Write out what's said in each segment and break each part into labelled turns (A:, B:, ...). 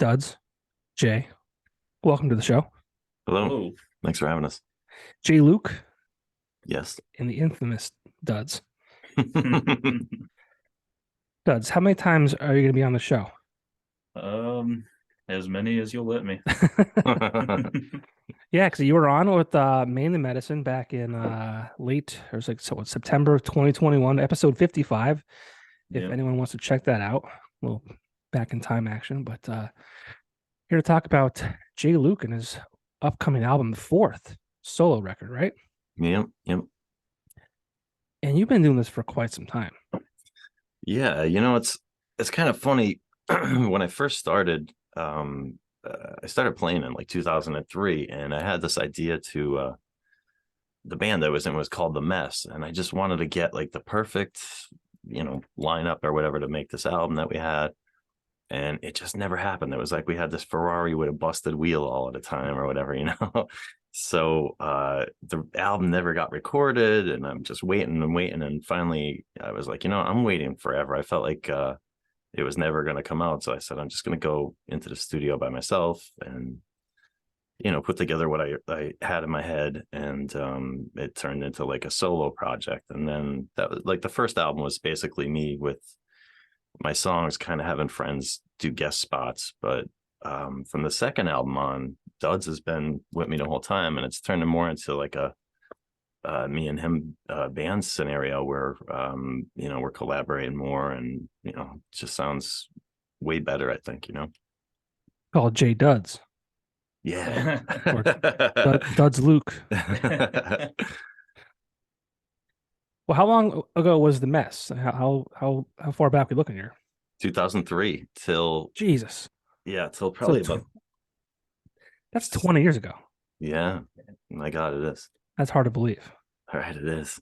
A: Duds, Jay. Welcome to the show.
B: Hello.
C: Hello.
B: Thanks for having us.
A: Jay Luke
B: Yes.
A: and the infamous Duds. Duds, how many times are you going to be on the show?
C: As many as you'll let me.
A: Yeah, because you were on with Mainly Medicine back in September of 2021, episode 55. If
C: Yep.
A: anyone wants to check that out, well, back in time action. But here to talk about Jay Luke and his upcoming album, the fourth solo record, right?
B: Yep.
A: And you've been doing this for quite some time.
B: Yeah, it's kind of funny. When I first started, I started playing in like 2003, and I had this idea to the band I was in was called The Mess, and I just wanted to get like the perfect, lineup or whatever to make this album that we had. And it just never happened. It was like we had this Ferrari with a busted wheel all at a time or whatever, So the album never got recorded, and I'm just waiting and waiting. And finally I was like, I'm waiting forever. I felt like it was never going to come out. So I said, I'm just going to go into the studio by myself and, put together what I had in my head. And it turned into like a solo project. And then that was like the first album was basically me with my songs, kind of having friends do guest spots. But from the second album on, DUDS has been with me the whole time, and it's turned more into like a me and him band scenario where we're collaborating more, and it just sounds way better, I think.
A: Called Jay Duds.
B: Yeah.
A: Or Duds Luke. Well, how long ago was The Mess? How far back are we looking here?
B: 2003 till
A: Jesus.
B: Yeah, till probably
A: So
B: about
A: that's 20 years ago.
B: Yeah. My God, it is.
A: That's hard to believe.
B: All right, it is.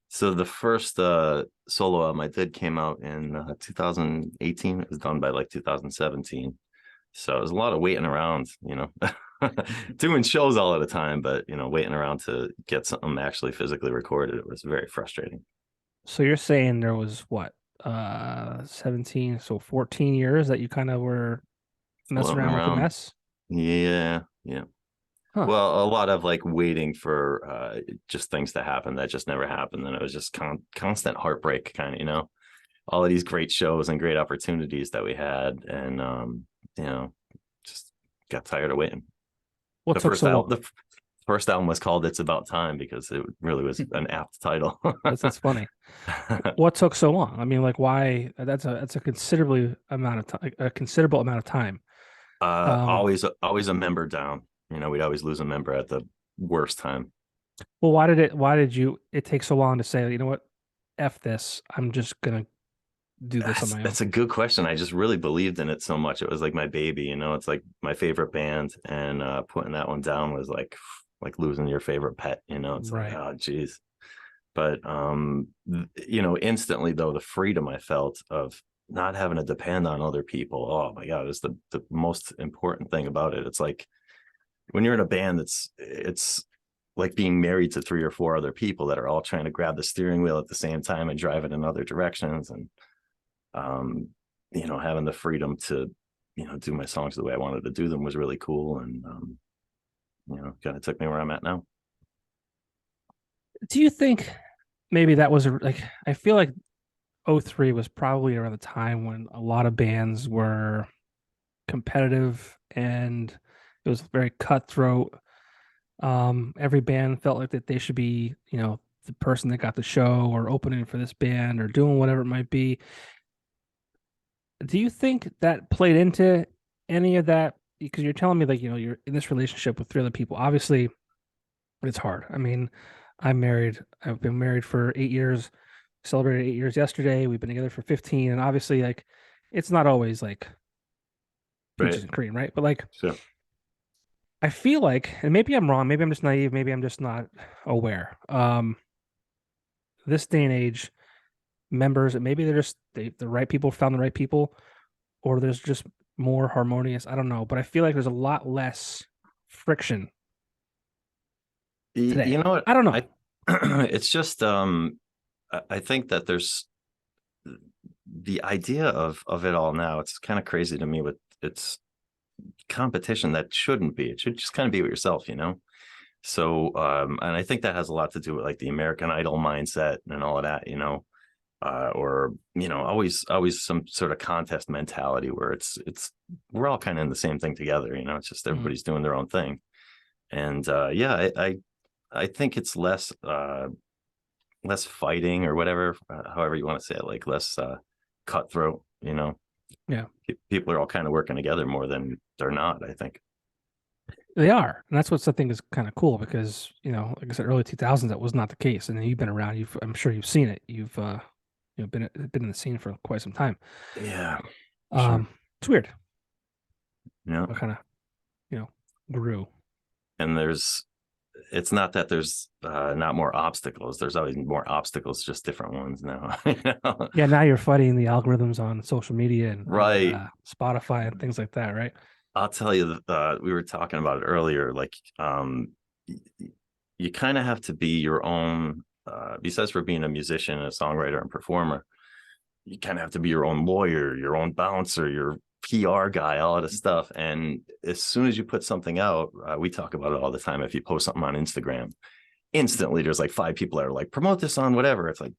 B: So the first solo album I did came out in 2018. It was done by like 2017. So it was a lot of waiting around, doing shows all of the time, but waiting around to get something actually physically recorded. It was very frustrating.
A: So you're saying there was what, 17, so 14 years that you kind of were messing
B: Floating
A: around with The
B: around.
A: Mess?
B: Yeah.
A: Huh.
B: Well, a lot of like waiting for just things to happen that just never happened. And it was just constant heartbreak, kind of, all of these great shows and great opportunities that we had. And, just got tired of waiting.
A: What took so long?
B: The first album was called It's About Time because it really was an apt title.
A: That's funny. What took so long? I mean, like, why? That's a considerable amount of time.
B: Always a member down. We'd always lose a member at the worst time.
A: Well, why did it take so long to say, you know what, F this, I'm just gonna do this on my own?
B: That's a good question. I just really believed in it so much. It was like my baby, it's like my favorite band, and putting that one down was like losing your favorite pet. It's
A: Right.
B: like, oh geez. But instantly though, the freedom I felt of not having to depend on other people, oh my God, it's the most important thing about it. It's like when you're in a band, it's like being married to 3 or 4 other people that are all trying to grab the steering wheel at the same time and drive it in other directions. And having the freedom to do my songs the way I wanted to do them was really cool. And kind of took me where I'm at now.
A: Do you think maybe that was I feel like 03 was probably around the time when a lot of bands were competitive and it was very cutthroat. Every band felt like that they should be, the person that got the show or opening for this band or doing whatever it might be. Do you think that played into any of that? Because you're telling me like, you're in this relationship with 3 other people. Obviously, it's hard. I mean, I'm married. I've been married for 8 years, celebrated 8 years yesterday. We've been together for 15. And obviously, like, it's not always like peaches and cream, right? But like,
B: Sure.
A: I feel like, and maybe I'm wrong, maybe I'm just naive, maybe I'm just not aware. This day and age, members, maybe they're just the right people found the right people, or there's just more harmonious. I don't know, but I feel like there's a lot less friction today.
B: You know what?
A: I don't know.
B: It's just I think that the idea of it all now, it's kind of crazy to me with it's competition that shouldn't be. It should just kind of be with yourself, you know? So, and I think that has a lot to do with like the American Idol mindset and all of that, you know, or, you know, always some sort of contest mentality where we're all kind of in the same thing together, you know, it's just everybody's doing their own thing. And, yeah, I think it's less fighting or whatever, however you want to say it, like less, cutthroat, you know?
A: Yeah.
B: People are all kind of working together more than they're not, I think.
A: They are, and that's what I think is kind of cool because like I said, early 2000s that was not the case, and you've been around. I'm sure you've seen it. You've been in the scene for quite some time.
B: Yeah, sure.
A: It's weird.
B: Yeah,
A: What kind of grew.
B: and it's not that there's not more obstacles. There's always more obstacles, just different ones now. You know?
A: Yeah, now you're fighting the algorithms on social media and
B: Right.
A: Spotify and things like that, right?
B: I'll tell you, we were talking about it earlier. Like, you kind of have to be your own. Besides for being a musician, a songwriter, and performer, you kind of have to be your own lawyer, your own bouncer, your PR guy, all of this stuff. And as soon as you put something out, we talk about it all the time. If you post something on Instagram, instantly there's like 5 people that are like, promote this on whatever. It's like,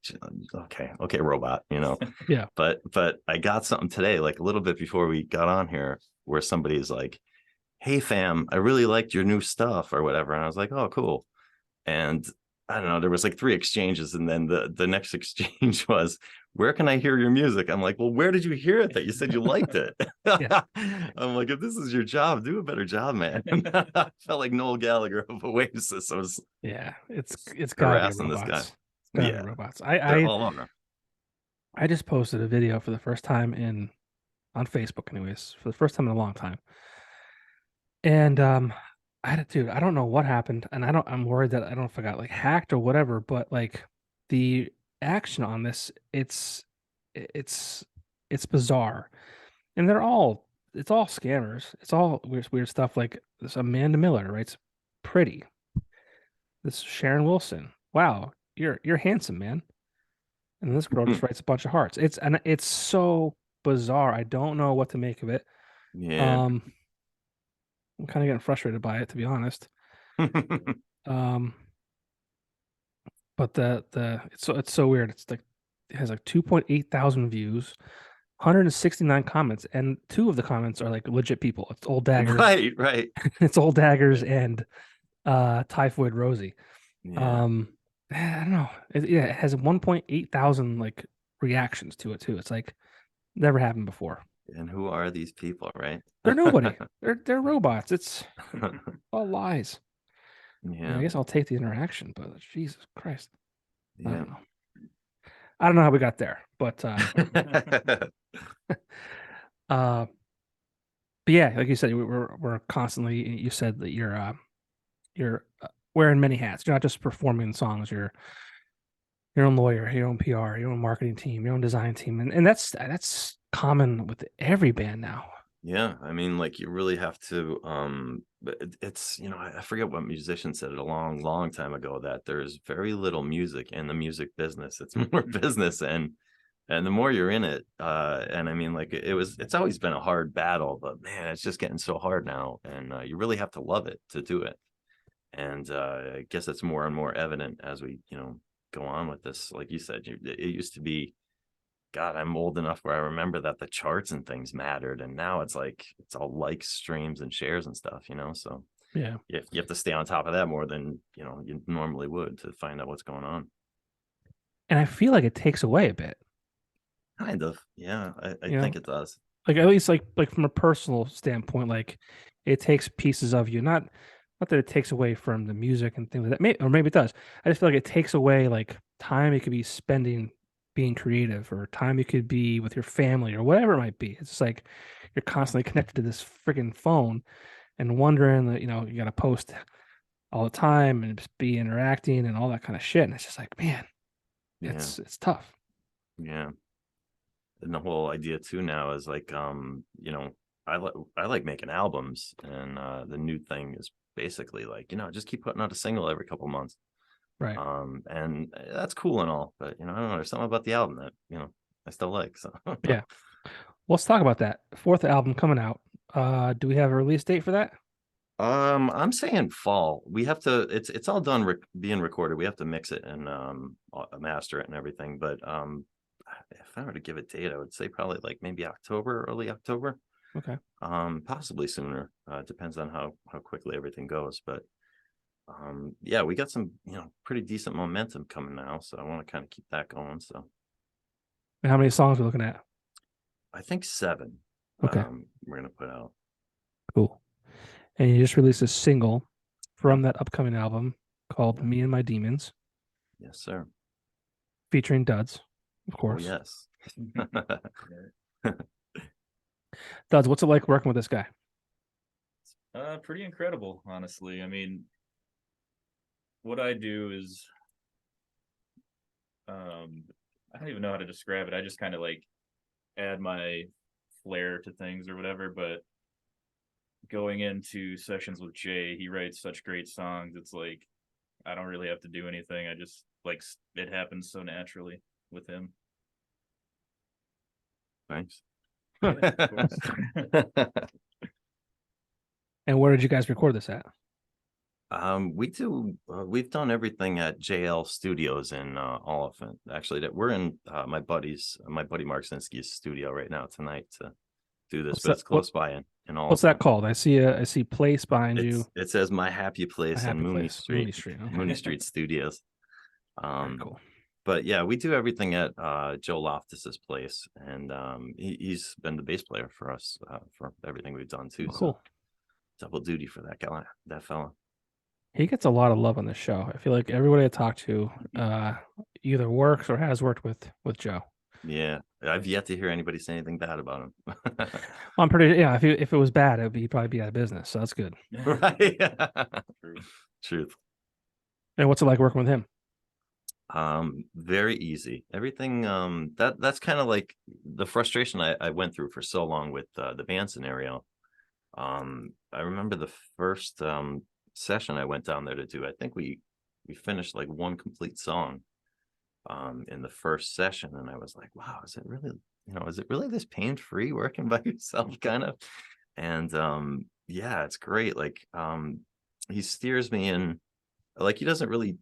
B: okay, robot, you know.
A: Yeah.
B: But I got something today, like a little bit before we got on here, where somebody's like, hey fam, I really liked your new stuff or whatever. And I was like, oh, cool. And I don't know, there was like 3 exchanges, and then the next exchange was, where can I hear your music? I'm like, well, where did you hear it that you said you liked it?
A: Yeah.
B: I'm like, if this is your job, do a better job, man. I felt like Noel Gallagher of Oasis. I was
A: it's gotta be
B: harassing this guy.
A: robots. It's gotta
B: Yeah,
A: be robots.
B: they're all on there.
A: I just posted a video for the first time on Facebook, anyways, for the first time in a long time. And dude, I don't know what happened, and I'm worried that I don't know if I got like hacked or whatever, but like the action on this, it's bizarre. And it's all scammers. It's all weird stuff like this Amanda Miller writes pretty. This Sharon Wilson. Wow, you're handsome, man. And this girl just writes a bunch of hearts. It's so bizarre. I don't know what to make of it.
B: Yeah.
A: I'm kind of getting frustrated by it, to be honest. But it's so weird. It's like it has like 2.8 thousand views, 169 comments, and 2 of the comments are like legit people. It's Old Daggers,
B: right.
A: it's Old Daggers and Typhoid Rosie.
B: Yeah.
A: I don't know. It has 1.8 thousand like reactions to it too. It's like never happened before.
B: And who are these people, right?
A: They're nobody. They're robots. It's all lies.
B: Yeah.
A: I guess I'll take the interaction, but Jesus Christ. I
B: Yeah.
A: don't know. I don't know how we got there, but but yeah, like you said, we're constantly. You said that you're wearing many hats. You're not just performing songs. You're your own lawyer, your own PR, your own marketing team, your own design team, and that's common with every band now.
B: Yeah, I mean, like you really have to. But it's I forget what musician said it a long time ago, that there's very little music in the music business. It's more business, and the more you're in it, and I mean, like it's always been a hard battle, but man, it's just getting so hard now, and you really have to love it to do it. And I guess it's more and more evident as we go on with this. Like you said, it used to be, God, I'm old enough where I remember that the charts and things mattered, and now it's like it's all likes, streams, and shares and stuff. So
A: Yeah.
B: you have to stay on top of that more than you normally would to find out what's going on.
A: And I feel like it takes away a bit.
B: Kind of, yeah. I think it does.
A: Like at least like from a personal standpoint, like it takes pieces of you. Not that it takes away from the music and things like that. Or maybe it does. I just feel like it takes away like time you could be spending being creative, or time you could be with your family, or whatever it might be. It's just like you're constantly connected to this freaking phone and wondering that you got to post all the time and just be interacting and all that kind of shit. And it's just like, man, it's tough.
B: Yeah. And the whole idea too now is like, I like making albums, and the new thing is basically like, just keep putting out a single every couple months.
A: Right.
B: And that's cool and all, but I don't know, there's something about the album that I still like. So
A: Yeah. Let's talk about that. Fourth album coming out. Do we have a release date for that?
B: I'm saying fall. We have to. It's all done being recorded. We have to mix it and master it and everything. But if I were to give a date, I would say probably like maybe October, early October.
A: Okay.
B: Possibly sooner. Depends on how quickly everything goes. But yeah, we got some pretty decent momentum coming now, so I want to kind of keep that going. So
A: And how many songs are we looking at?
B: I think 7.
A: Okay.
B: We're gonna put out.
A: Cool. And you just released a single from
B: Yep.
A: that upcoming album called
B: Yep.
A: Me and My Demons,
B: Yes, sir.
A: featuring DUDS, of
B: Oh
A: course.
B: yes.
A: DUDS, what's it like working with this guy?
C: Pretty incredible, honestly. I mean, what I do is, I don't even know how to describe it. I just kind of like add my flair to things or whatever. But going into sessions with Jay, he writes such great songs. It's like I don't really have to do anything. I just like it happens so naturally with him.
B: Thanks.
C: Yeah, of course.
A: And where did you guys record this at?
B: We've done everything at JL Studios in Oliphant. Actually, that we're in my buddy Mark Sinski's studio right now tonight to do this, but it's close by in Oliphant.
A: What's that called? I see place behind you.
B: It says My Happy Place in Mooney Street.
A: Mooney Street. Okay.
B: Mooney Street Studios.
A: Very cool.
B: But yeah, we do everything at Joe Loftus's place, and he's been the bass player for us for everything we've done too.
A: Oh, cool.
B: So double duty for that fella.
A: He gets a lot of love on this show. I feel like everybody I talk to either works or has worked with Joe.
B: Yeah, I've yet to hear anybody say anything bad about him.
A: Well, I'm pretty. Yeah, if it was bad, he'd probably be out of business. So that's good.
B: Right. Truth.
A: And what's it like working with him?
B: Very easy. Everything that's kind of like the frustration I went through for so long with the band scenario. I remember the first session I went down there to do. I think we finished like one complete song in the first session, and I was like, wow, is it really this pain-free working by yourself kind of? And yeah, it's great. Like he steers me in, like he doesn't really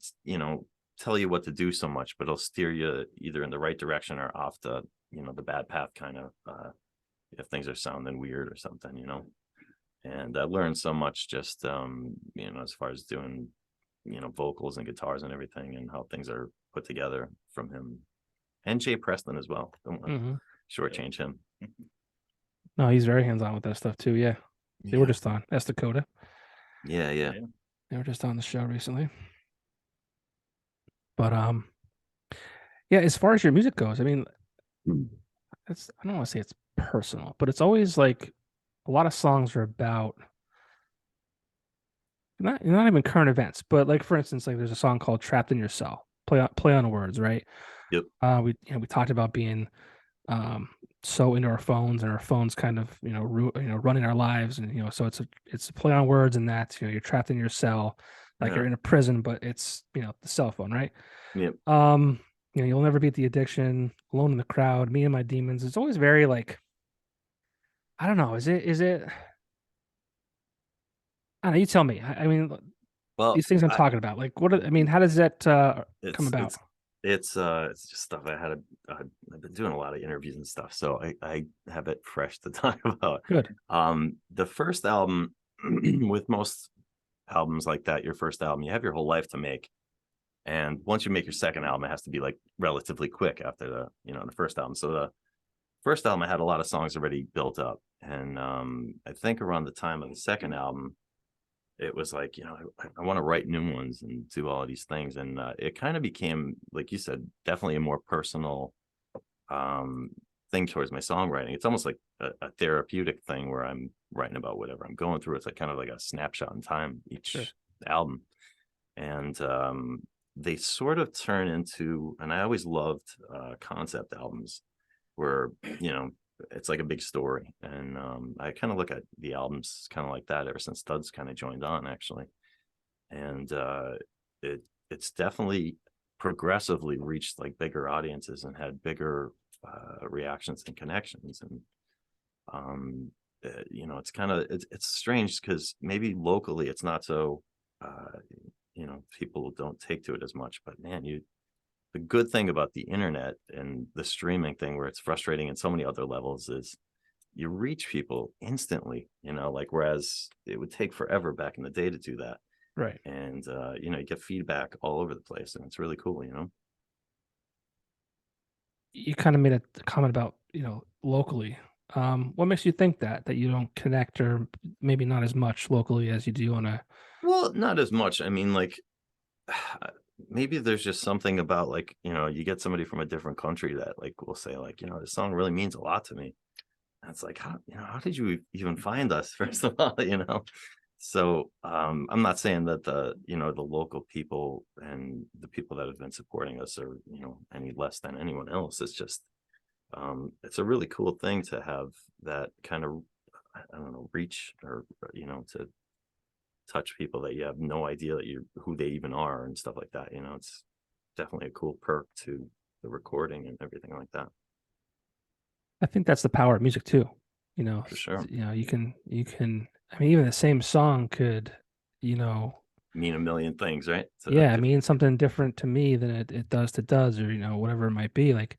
B: tell you what to do so much, but he'll steer you either in the right direction or off the the bad path kind of if things are sounding weird or something. And I learned so much just as far as doing vocals and guitars and everything, and how things are put together from him, and Jay Preston as well. Don't want to shortchange him.
A: No, he's very hands-on with that stuff too. Yeah. They were just on Dakota.
B: Yeah.
A: They were just on the show recently. But yeah, as far as your music goes, I mean, I don't want to say it's personal, but it's always like a lot of songs are about not even current events, but like for instance, like there's a song called "Trapped in Your Cell." Play on words, right?
B: Yep.
A: We talked about being so into our phones, and our phones kind of running our lives, and so it's a play on words, and that you're trapped in your cell, like you're in a prison, but it's the cell phone, right?
B: Yep.
A: You'll never beat the addiction, alone in the crowd, me and my demons. It's always very like, I don't know. Is it? I don't know. You tell me. I mean,
B: Well,
A: these things I'm talking about, like, how does that come about?
B: It's just stuff I've been doing a lot of interviews and stuff, so I have it fresh to talk about.
A: Good.
B: The first album, with most albums like that, your first album, you have your whole life to make, and once you make your second album, it has to be like relatively quick after the first album. So the first album, I had a lot of songs already built up, and I think around the time of the second album, it was like, I want to write new ones and do all of these things. And it kind of became, like you said, definitely a more personal thing towards my songwriting. It's almost like a therapeutic thing where I'm writing about whatever I'm going through. It's like kind of like a snapshot in time, each album. And they sort of turn into, and I always loved concept albums where, it's like a big story. And I kind of look at the albums kind of like that ever since DUDS kind of joined on, actually. And it's definitely progressively reached like bigger audiences and had bigger reactions and connections. And you know, it's kind of it's strange because maybe locally it's not so you know, people don't take to it as much, but man, the good thing about the internet and the streaming thing, where it's frustrating in so many other levels, is you reach people instantly, you know, like, whereas it would take forever back in the day to do that.
A: Right.
B: And you know, you get feedback all over the place, and it's really cool, you know.
A: You kind of made a comment about, you know, locally. What makes you think that you don't connect, or maybe not as much locally as you do on a?
B: Well, not as much. I mean, like, maybe there's just something about, like, you know, you get somebody from a different country that, like, will say, like, you know, this song really means a lot to me. And it's like, how, you know, how did you even find us, first of all, you know? So I'm not saying that the, you know, the local people and the people that have been supporting us are, you know, any less than anyone else. It's just it's a really cool thing to have that kind of, I don't know, reach, or you know, to touch people that you have no idea that you who they even are and stuff like that. You know, it's definitely a cool perk to the recording and everything like that.
A: I think that's the power of music too. You know,
B: For sure.
A: you know, you can. I mean, even the same song could, you know,
B: Mean a million things, right? So
A: yeah, mean something different to me than it does to Duds, or, you know, whatever it might be. Like,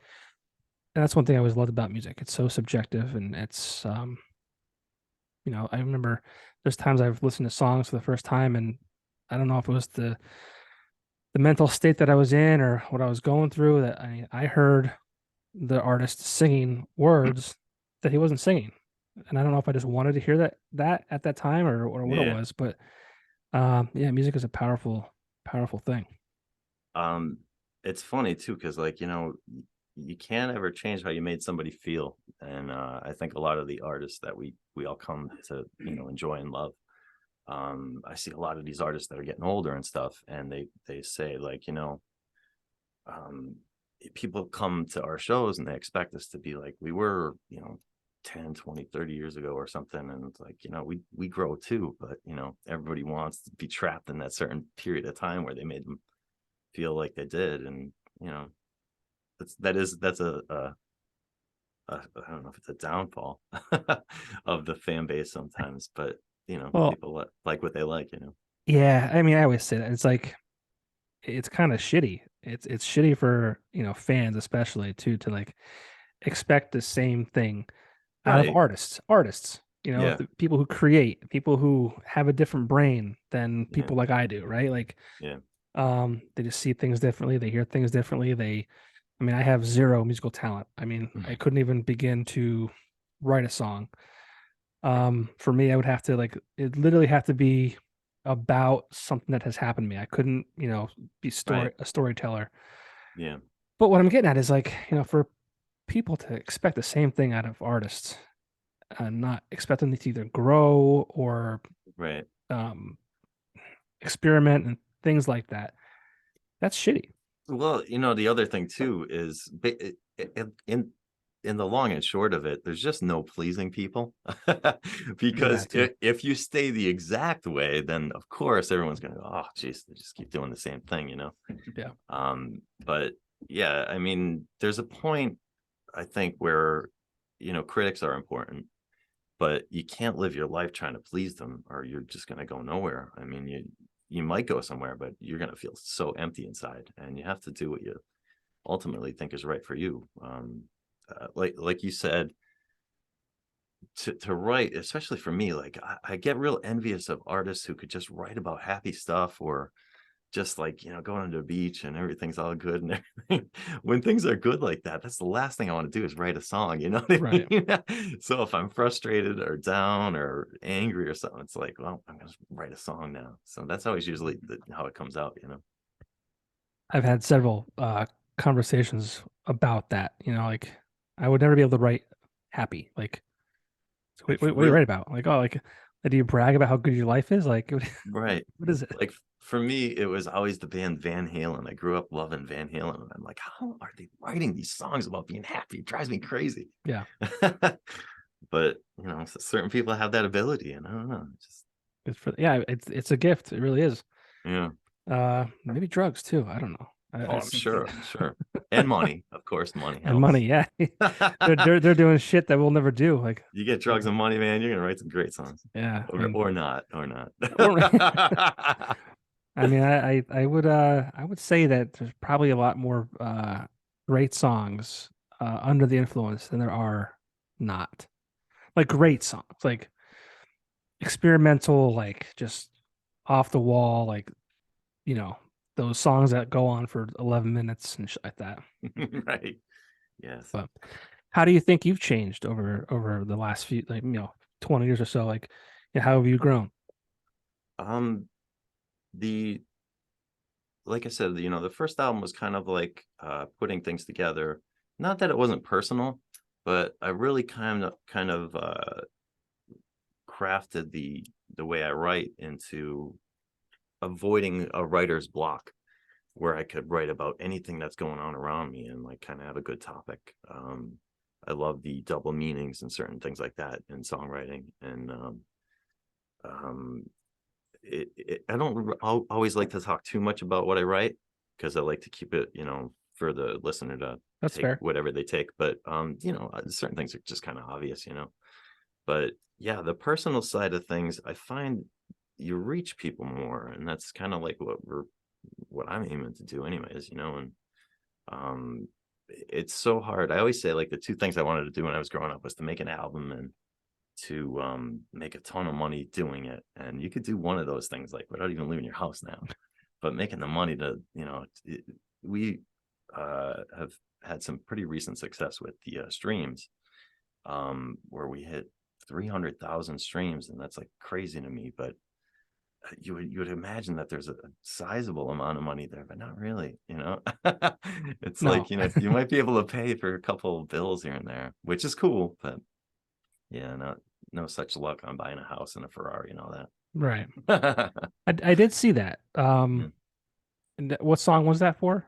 A: and that's one thing I always loved about music. It's so subjective, and it's you know, I remember there's times I've listened to songs for the first time, and I don't know if it was the mental state that I was in or what I was going through, that I heard the artist singing words that he wasn't singing. And I don't know if I just wanted to hear that at that time, or what it
B: yeah.
A: was, but yeah, music is a powerful thing.
B: Um, it's funny too, because, like, you know, you can't ever change how you made somebody feel. And I think a lot of the artists that we all come to, you know, enjoy and love, I see a lot of these artists that are getting older and stuff, and they say, like, you know, um people come to our shows and they expect us to be like we were, you know, 10, 20, 30 years ago or something. And it's like, you know, we grow too, but, you know, everybody wants to be trapped in that certain period of time where they made them feel like they did. And, you know, that's I don't know if it's a downfall of the fan base sometimes, but, you know,
A: Well,
B: people like what they like, you know.
A: yeah, I mean, I always say that it's like it's kind of shitty. It's shitty for, you know, fans especially too, to like expect the same thing out of
B: Right.
A: artists, you know,
B: Yeah.
A: the people who create, people who have a different brain than
B: Yeah.
A: people like I do, right? Like,
B: Yeah.
A: they just see things differently, they hear things differently. I mean, I have zero musical talent. I mean, I couldn't even begin to write a song. For me, I would have to, like, it literally have to be about something that has happened to me. I couldn't, you know, be
B: Right.
A: a storyteller.
B: Yeah.
A: But what I'm getting at is, like, you know, for people to expect the same thing out of artists and not expect them to either grow or
B: Right.
A: um, experiment and things like that. That's shitty.
B: Well, you know, the other thing too is in the long and short of it, there's just no pleasing people.
A: Yeah,
B: Because
A: that too.
B: if you stay the exact way, then of course everyone's gonna go, oh geez, they just keep doing the same thing, you know.
A: Yeah.
B: But yeah, I mean, there's a point, I think, where, you know, critics are important, but you can't live your life trying to please them, or you're just going to go nowhere. I mean, you might go somewhere, but you're going to feel so empty inside, and you have to do what you ultimately think is right for you. Like you said, to write, especially for me, like I get real envious of artists who could just write about happy stuff, or just, like, you know, going to the beach and everything's all good and everything. When things are good like that, that's the last thing I want to do, is write a song, you know what I
A: Right.
B: mean? So if I'm frustrated or down or angry or something, it's like, well, I'm gonna write a song now. So that's always usually how it comes out, you know.
A: I've had several conversations about that. You know, like, I would never be able to write happy. Like, so what do you
B: Really,
A: write about? Like, oh, like, do you brag about how good your life is? Like,
B: right.
A: what is it?
B: Like, for me, it was always the band Van Halen. I grew up loving Van Halen, and I'm like, how are they writing these songs about being happy? It drives me crazy.
A: Yeah.
B: But, you know, certain people have that ability, and I don't know, just,
A: Yeah, it's a gift. It really is.
B: yeah.
A: Maybe drugs too. I don't know.
B: Oh, I'm sure, and money, of course, money
A: and
B: helps.
A: money. Yeah, they're doing shit that we'll never do. Like
B: you get drugs and money, man, you're gonna write some great songs.
A: Yeah,
B: Or not.
A: I mean, I would say that there's probably a lot more great songs under the influence than there are not. Like great songs, like experimental, like just off the wall, like those songs that go on for 11 minutes and shit like that.
B: Right. Yes.
A: But how do you think you've changed over the last few 20 years or so? Like, how have you grown?
B: Like I said, the first album was kind of like putting things together. Not that it wasn't personal, but I really kind of crafted the way I write into avoiding a writer's block, where I could write about anything that's going on around me and like kind of have a good topic. I love the double meanings and certain things like that in songwriting, and I don't always like to talk too much about what I write, because I like to keep it, for the listener to
A: That's
B: take
A: fair.
B: whatever they take. But certain things are just kind of obvious, But yeah, the personal side of things, I find you reach people more, and that's kind of like what I'm aiming to do, anyways. And it's so hard. I always say, like, the two things I wanted to do when I was growing up was to make an album and to make a ton of money doing it. And you could do one of those things like without even leaving your house now, but making the money to, we have had some pretty recent success with the streams, where we hit 300,000 streams, and that's like crazy to me. But you would imagine that there's a sizable amount of money there, but not really. It's
A: No.
B: like, you might be able to pay for a couple of bills here and there, which is cool, but yeah, no such luck on buying a house and a Ferrari and all that.
A: Right. I did see that. And what song was that for?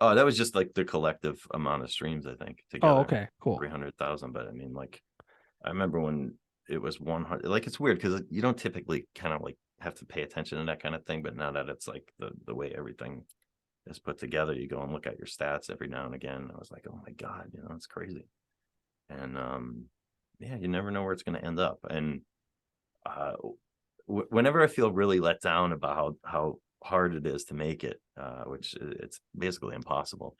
B: Oh, that was just like the collective amount of streams, I think, together.
A: Oh, okay, cool.
B: 300,000. But I mean, like, I remember when it was 100. Like, it's weird because you don't typically kind of like have to pay attention to that kind of thing. But now that it's like the way everything is put together, you go and look at your stats every now and again. I was like, oh my God, it's crazy. And yeah, you never know where it's going to end up. And whenever I feel really let down about how hard it is to make it, which it's basically impossible.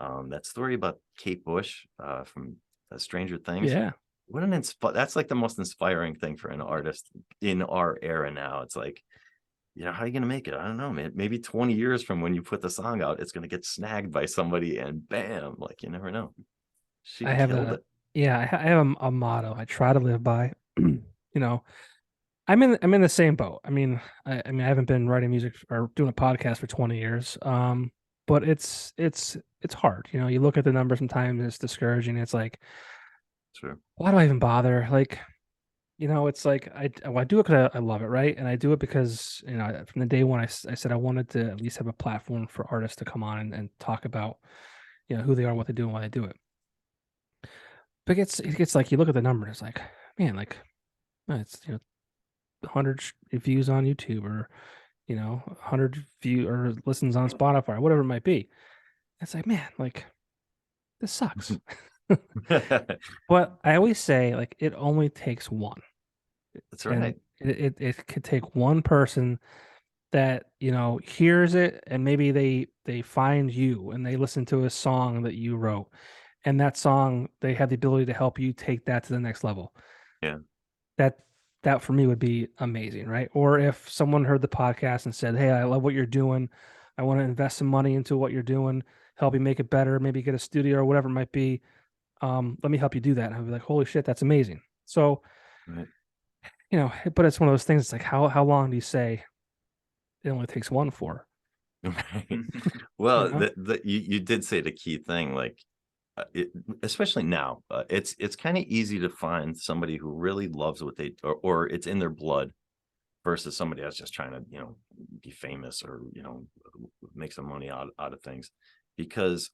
B: That story about Kate Bush from Stranger Things.
A: Yeah.
B: That's like the most inspiring thing for an artist in our era now. It's like, how are you going to make it? I don't know, man. Maybe 20 years from when you put the song out, it's going to get snagged by somebody, and bam, like, you never know. She killed it.
A: Yeah, I have a motto I try to live by. I'm in the same boat. I mean, I haven't been writing music or doing a podcast for 20 years. But it's hard. You look at the numbers sometimes, it's discouraging. It's like,
B: True.
A: Why do I even bother? Like, it's like I do it because I love it, right? And I do it because from the day when I said I wanted to at least have a platform for artists to come on and talk about who they are, what they do, and why they do it. But it gets like, you look at the numbers, it's like, man, like, it's 100 views on YouTube, or 100 view or listens on Spotify, or whatever it might be. It's like, man, like, this sucks. But I always say, like, it only takes one.
B: That's right.
A: And it could take one person that hears it, and maybe they find you and they listen to a song that you wrote, and that song, they have the ability to help you take that to the next level.
B: Yeah.
A: That for me would be amazing, right? Or if someone heard the podcast and said, hey, I love what you're doing, I want to invest some money into what you're doing, help you make it better, maybe get a studio or whatever it might be, let me help you do that. And I'd be like, holy shit, that's amazing. So,
B: right.
A: But it's one of those things. It's like, how long do you say it only takes one for?
B: Right. Well, you did say the key thing, like, especially now, it's kind of easy to find somebody who really loves what they or it's in their blood, versus somebody that's just trying to be famous or make some money out of things. Because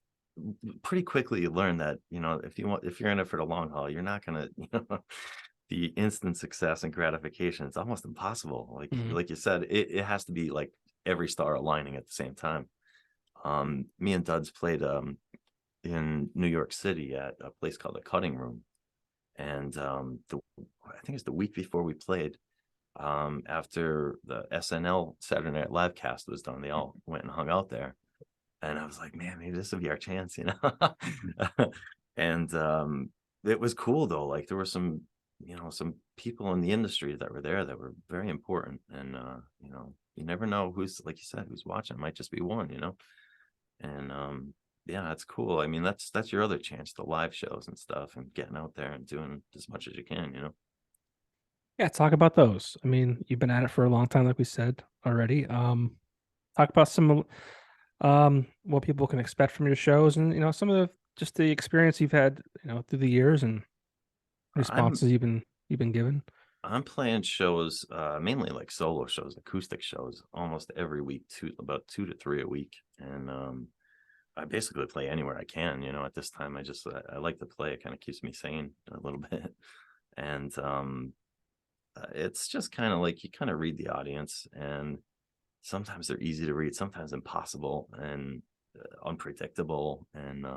B: pretty quickly you learn that if you're in it for the long haul, you're not gonna the instant success and gratification. It's almost impossible. Like you said, it has to be like every star aligning at the same time. Me and DUDS played in New York City at a place called the Cutting Room. And I think it's the week before we played, after the SNL Saturday Night Live cast was done, they all went and hung out there. And I was like, man, maybe this will be our chance, you know? And it was cool though. Like there were some, you know, some people in the industry that were there that were very important. And you know, you never know who's, like you said, who's watching. It might just be one, you know? And yeah, that's cool. I mean, that's your other chance, the live shows and stuff, and getting out there and doing as much as you can, you know.
A: Yeah, talk about those. I mean, you've been at it for a long time, like we said already. Talk about some what people can expect from your shows, and you know, some of the just the experience you've had, you know, through the years and
B: I'm
A: responses you've been given.
B: I'm playing shows, mainly like solo shows, acoustic shows, almost every week, about 2 to 3 a week, and I basically play anywhere I can. You know, at this time, I like to play. It kind of keeps me sane a little bit, and it's just kind of like you kind of read the audience, and sometimes they're easy to read, sometimes impossible and unpredictable, and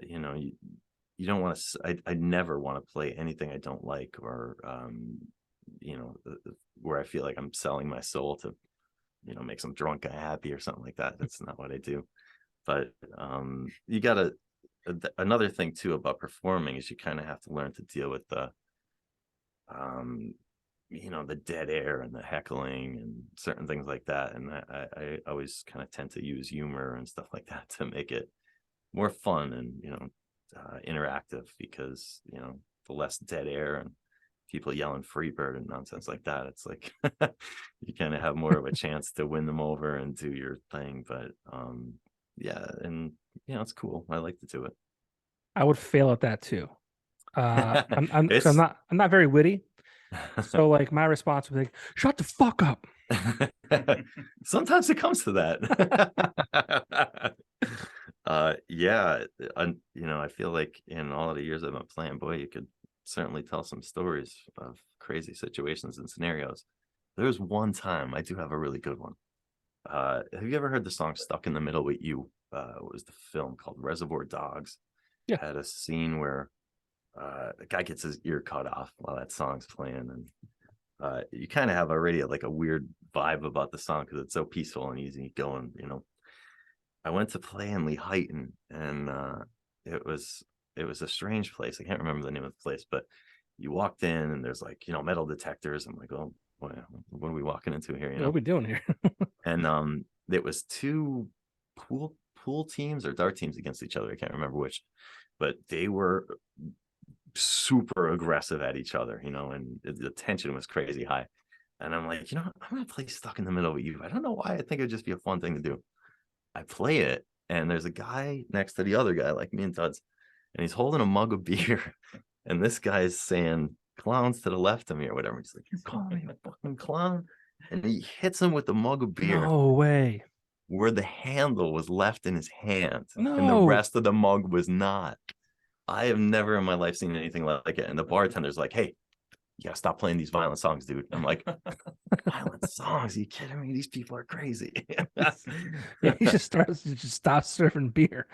B: you know, you don't want to. I never want to play anything I don't like, or you know, where I feel like I'm selling my soul to, you know, make some drunk guy happy or something like that. That's not what I do. But you gotta, another thing too about performing is you kind of have to learn to deal with the you know, the dead air and the heckling and certain things like that. And I always kind of tend to use humor and stuff like that to make it more fun and, you know, interactive, because, you know, the less dead air and people yelling Freebird and nonsense like that, it's like you kind of have more of a chance to win them over and do your thing. But yeah, and you know, it's cool. I like to do it.
A: I would fail at that too. I'm 'cause
B: It's
A: I'm not very witty. So like my response would be like, shut the fuck up.
B: sometimes it comes to that. Yeah, you know, I feel like in all of the years I've been playing, boy, you could certainly tell some stories of crazy situations and scenarios. There was one time, I do have a really good one. Have you ever heard the song Stuck in the Middle with You? It was the film called Reservoir Dogs.
A: Yeah.
B: Had a scene where a guy gets his ear cut off while that song's playing, and you kind of have already like a weird vibe about the song because it's so peaceful and easy going, you know. I went to play in Lehighton, and it was a strange place. I can't remember the name of the place, but you walked in and there's like, you know, metal detectors. I'm like, oh, what are we walking into here? You
A: What
B: know,
A: are we doing here?
B: and it was two pool teams or dart teams against each other. I can't remember which, but they were super aggressive at each other, you know, and the tension was crazy high. And I'm like, you know, I'm gonna play Stuck in the Middle with You. I don't know why. I think it'd just be a fun thing to do. I play it, and there's a guy next to the other guy, like me and Duds, and he's holding a mug of beer, and this guy's saying clowns to the left of me or whatever. He's like, you're calling me a fucking clown? And he hits him with the mug of beer
A: No way.
B: where the handle was left in his hand, and the
A: No.
B: rest of the mug was not. I have never in my life seen anything like it. And the bartender's like, hey, you gotta stop playing these violent songs, dude. I'm like, violent songs? Are you kidding me? These people are crazy.
A: Yeah, you just stop serving beer.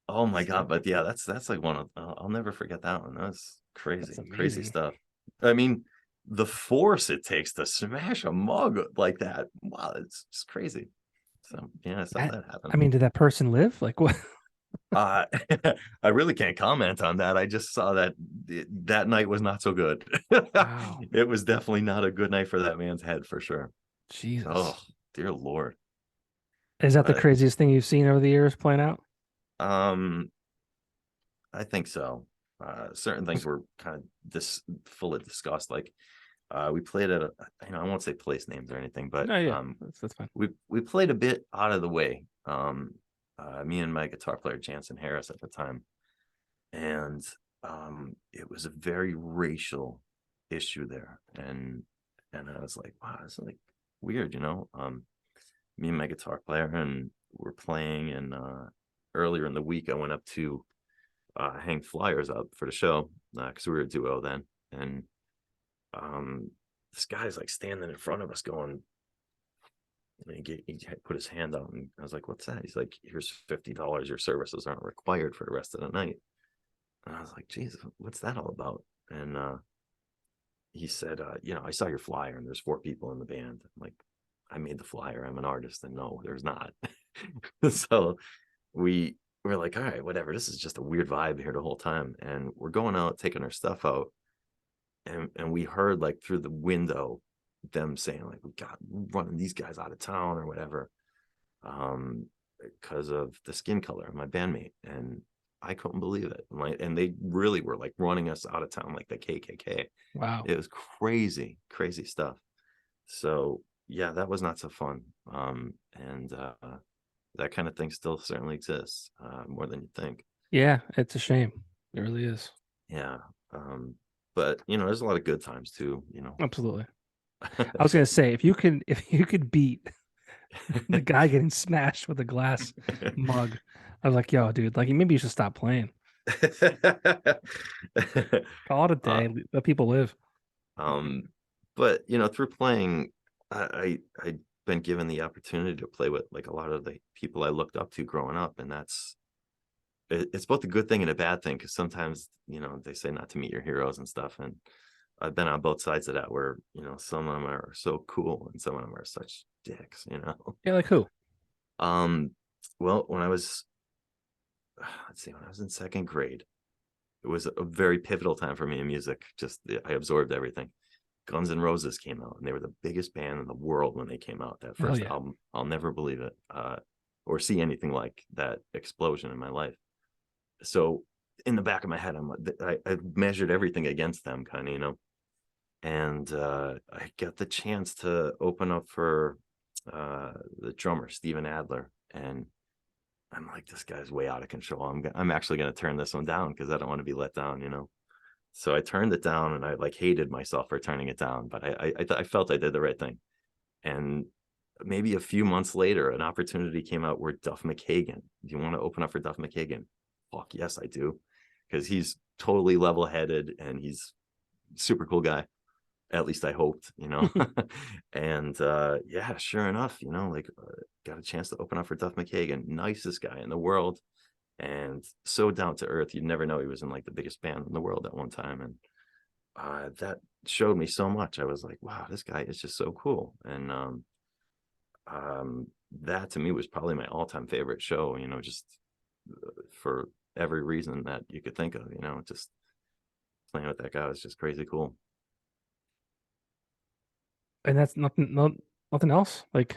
B: Oh my God. But yeah, that's like one of, I'll never forget that one. That's crazy,
A: That's
B: crazy
A: amazing.
B: stuff. I mean, the force it takes to smash a mug like that. Wow, it's just crazy. So yeah, I saw that happen.
A: I mean, did that person live? Like what?
B: I really can't comment on that. I just saw that that night was not so good.
A: Wow.
B: It was definitely not a good night for that man's head, for sure.
A: Jesus.
B: Oh, dear Lord.
A: Is that the
B: But
A: craziest thing you've seen over the years playing out?
B: I think so. Certain things were kind of full of disgust. Like we played at a, you know, I won't say place names or anything, but
A: No, yeah, that's fine.
B: we played a bit out of the way. Me and my guitar player Jansen Harris at the time, and it was a very racial issue there, and I was like, wow, this is like weird, you know. Me and my guitar player, and we're playing, and earlier in the week I went up to hang flyers up for the show because we were a duo then, and this guy's like standing in front of us going, And he put his hand out, and I was like, "What's that?" He's like, "Here's $50. Your services aren't required for the rest of the night." And I was like, "Jesus, what's that all about?" And he said, "I saw your flyer, and there's 4 people in the band." I'm like, "I made the flyer. I'm an artist." And no, there's not. So we're like, "All right, whatever. This is just a weird vibe here the whole time." And we're going out, taking our stuff out, and we heard like through the window them saying like, "We got running these guys out of town or whatever," because of the skin color of my bandmate. And I couldn't believe it. And they really were like running us out of town like the KKK.
A: Wow.
B: It was crazy, crazy stuff. So yeah, that was not so fun. And that kind of thing still certainly exists, more than you think.
A: Yeah, it's a shame. It really is.
B: Yeah. But there's a lot of good times too,
A: Absolutely. I was gonna say if you could beat the guy getting smashed with a glass mug, I was like, yo, dude, like maybe you should stop playing. Call it a day. Let people live.
B: But through playing, I've been given the opportunity to play with like a lot of the people I looked up to growing up, and it's both a good thing and a bad thing, because sometimes they say not to meet your heroes and stuff, and I've been on both sides of that, where some of them are so cool and some of them are such dicks.
A: Yeah, like who?
B: Well, when I was in second grade, it was a very pivotal time for me in music. I absorbed everything. Guns N' Roses came out, and they were the biggest band in the world when they came out. That first album, I'll never believe it, or see anything like that explosion in my life. So in the back of my head, I measured everything against them, kind of, and I got the chance to open up for the drummer Steven Adler, and I'm like, this guy's way out of control. I'm actually going to turn this one down because I don't want to be let down. So I turned it down, and I like hated myself for turning it down, but I felt I did the right thing. And maybe a few months later, an opportunity came out where Duff McKagan, do you want to open up for Duff McKagan? Fuck yes, I do. Because he's totally level-headed and he's a super cool guy. At least I hoped, And yeah, sure enough, got a chance to open up for Duff McKagan, nicest guy in the world, and so down to earth. You'd never know he was in like the biggest band in the world at one time. And that showed me so much. I was like, wow, this guy is just so cool. And that to me was probably my all-time favorite show, just for every reason that you could think of. Just playing with that guy was just crazy cool.
A: And that's nothing else. Like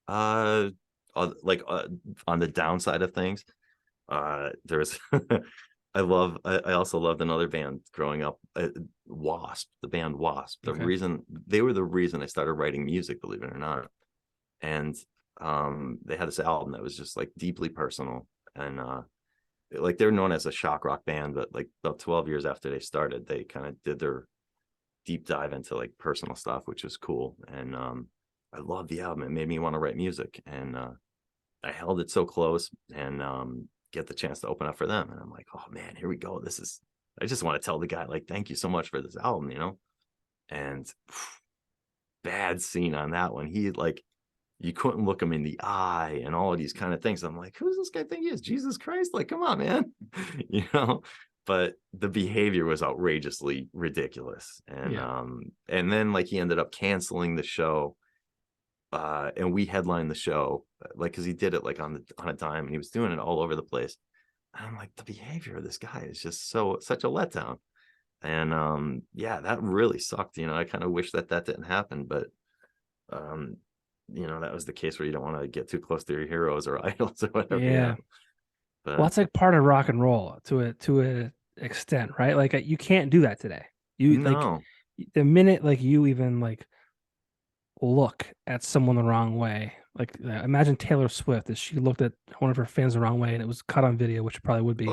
B: on the downside of things, there's I also loved another band growing up, Wasp, the band Wasp. They were the reason I started writing music, believe it or not. And they had this album that was just like deeply personal, and like they're known as a shock rock band, but like about 12 years after they started, they kind of did their deep dive into like personal stuff, which was cool. And I loved the album. It made me want to write music, and I held it so close, and get the chance to open up for them. And I'm like, oh man, here we go. I just want to tell the guy like, thank you so much for this album, and bad scene on that one. He like, you couldn't look him in the eye and all of these kind of things. I'm like, who's this guy think he is? Jesus Christ. Like, come on, man. But the behavior was outrageously ridiculous. And and then like he ended up canceling the show, and we headlined the show, like, because he did it like on a dime, and he was doing it all over the place. And I'm like, the behavior of this guy is just such a letdown. And yeah, that really sucked. I kind of wish that didn't happen, but that was the case where you don't want to get too close to your heroes or idols or whatever.
A: Yeah.
B: But
A: well, it's like part of rock and roll to a extent, right? Like you can't do that today. Like the minute like you even like look at someone the wrong way, like imagine Taylor Swift, if she looked at one of her fans the wrong way and it was caught on video, which probably would be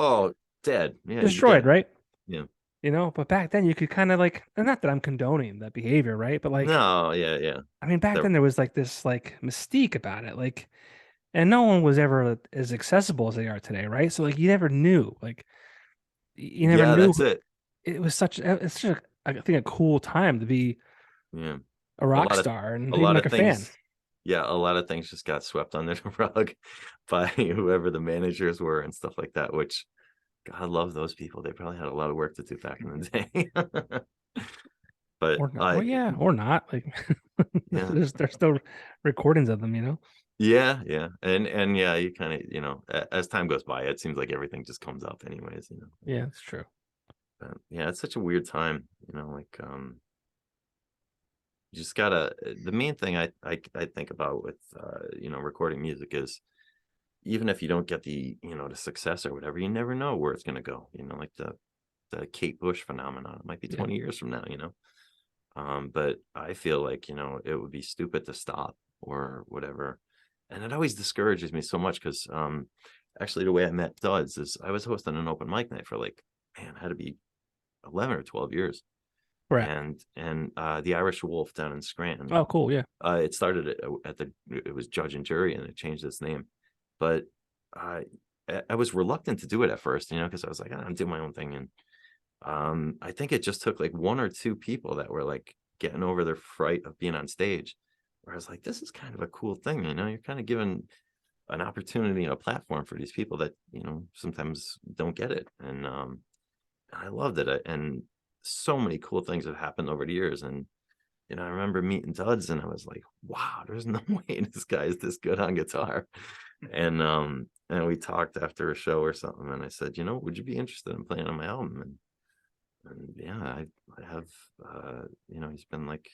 B: dead,
A: destroyed, right?
B: Yeah.
A: But back then you could kind of like, and not that I'm condoning that behavior, right? But like,
B: no, yeah.
A: I mean, back then there was like this like mystique about it, like, and no one was ever as accessible as they are today, right? So like, you never knew, like, you never knew.
B: That's it.
A: It's such I think a cool time to be a rock star and even like a fan.
B: yeah, a lot of things just got swept under the rug by whoever the managers were and stuff like that, which God love those people. They probably had a lot of work to do back in the day. But
A: Or not, yeah, or not. Like
B: yeah.
A: there's still recordings of them, you know.
B: Yeah. And yeah, you kind of, as time goes by, it seems like everything just comes up anyways.
A: Yeah, it's true.
B: But yeah, it's such a weird time, like you just gotta the main thing I think about with recording music is even if you don't get the success or whatever, you never know where it's gonna go. Like the Kate Bush phenomenon. It might be 20 years from now. But I feel like, it would be stupid to stop or whatever. And it always discourages me so much because actually the way I met DUDS is I was hosting an open mic night for like, man, it had to be 11 or 12 years.
A: Right.
B: And the Irish Wolf down in Scranton.
A: Oh, cool. Yeah.
B: It started it was Judge and Jury, and it changed its name. But I was reluctant to do it at first, because I was like, I'm doing my own thing. And I think it just took like one or two people that were like getting over their fright of being on stage, where I was like, this is kind of a cool thing. You're kind of given an opportunity and a platform for these people that, sometimes don't get it. And I loved it. And so many cool things have happened over the years. And, I remember meeting DUDS and I was like, wow, there's no way this guy is this good on guitar. And we talked after a show or something. And I said, would you be interested in playing on my album? And yeah, I have, he's been like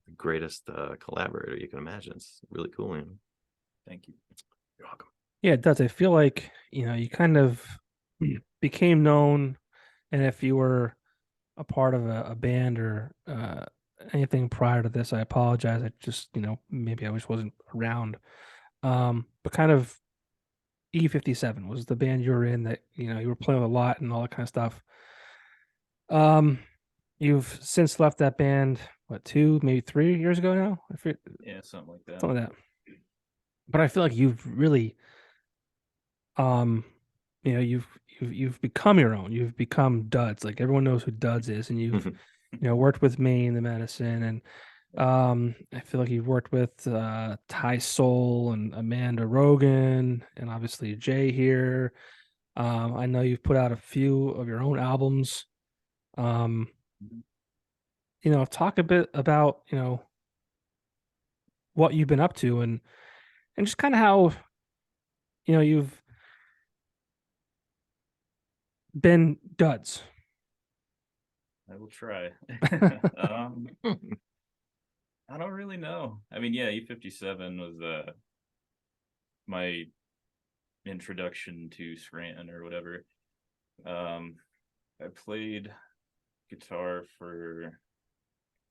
B: the greatest collaborator you can imagine. It's really cool.
C: Thank you.
B: You're welcome.
A: Yeah, it does. I feel like, you kind of became known, and if you were a part of a band or anything prior to this, I apologize. I just, maybe I just wasn't around. But kind of E57 was the band you were in that, you were playing with a lot and all that kind of stuff. You've since left that band, what, 2, maybe 3 years ago now? I forget,
C: Yeah, something like that.
A: something like that. But I feel like you've really, you've become your own. You've become DUDS. Like everyone knows who DUDS is, and you've, worked with Maine the Medicine, and I feel like you've worked with Ty Soul and Amanda Rogan, and obviously Jay here. I know you've put out a few of your own albums. Talk a bit about, what you've been up to and just kind of how, you've been DUDS.
C: I will try. I don't really know. I mean, yeah, E57 was my introduction to Scranton or whatever. I played guitar for,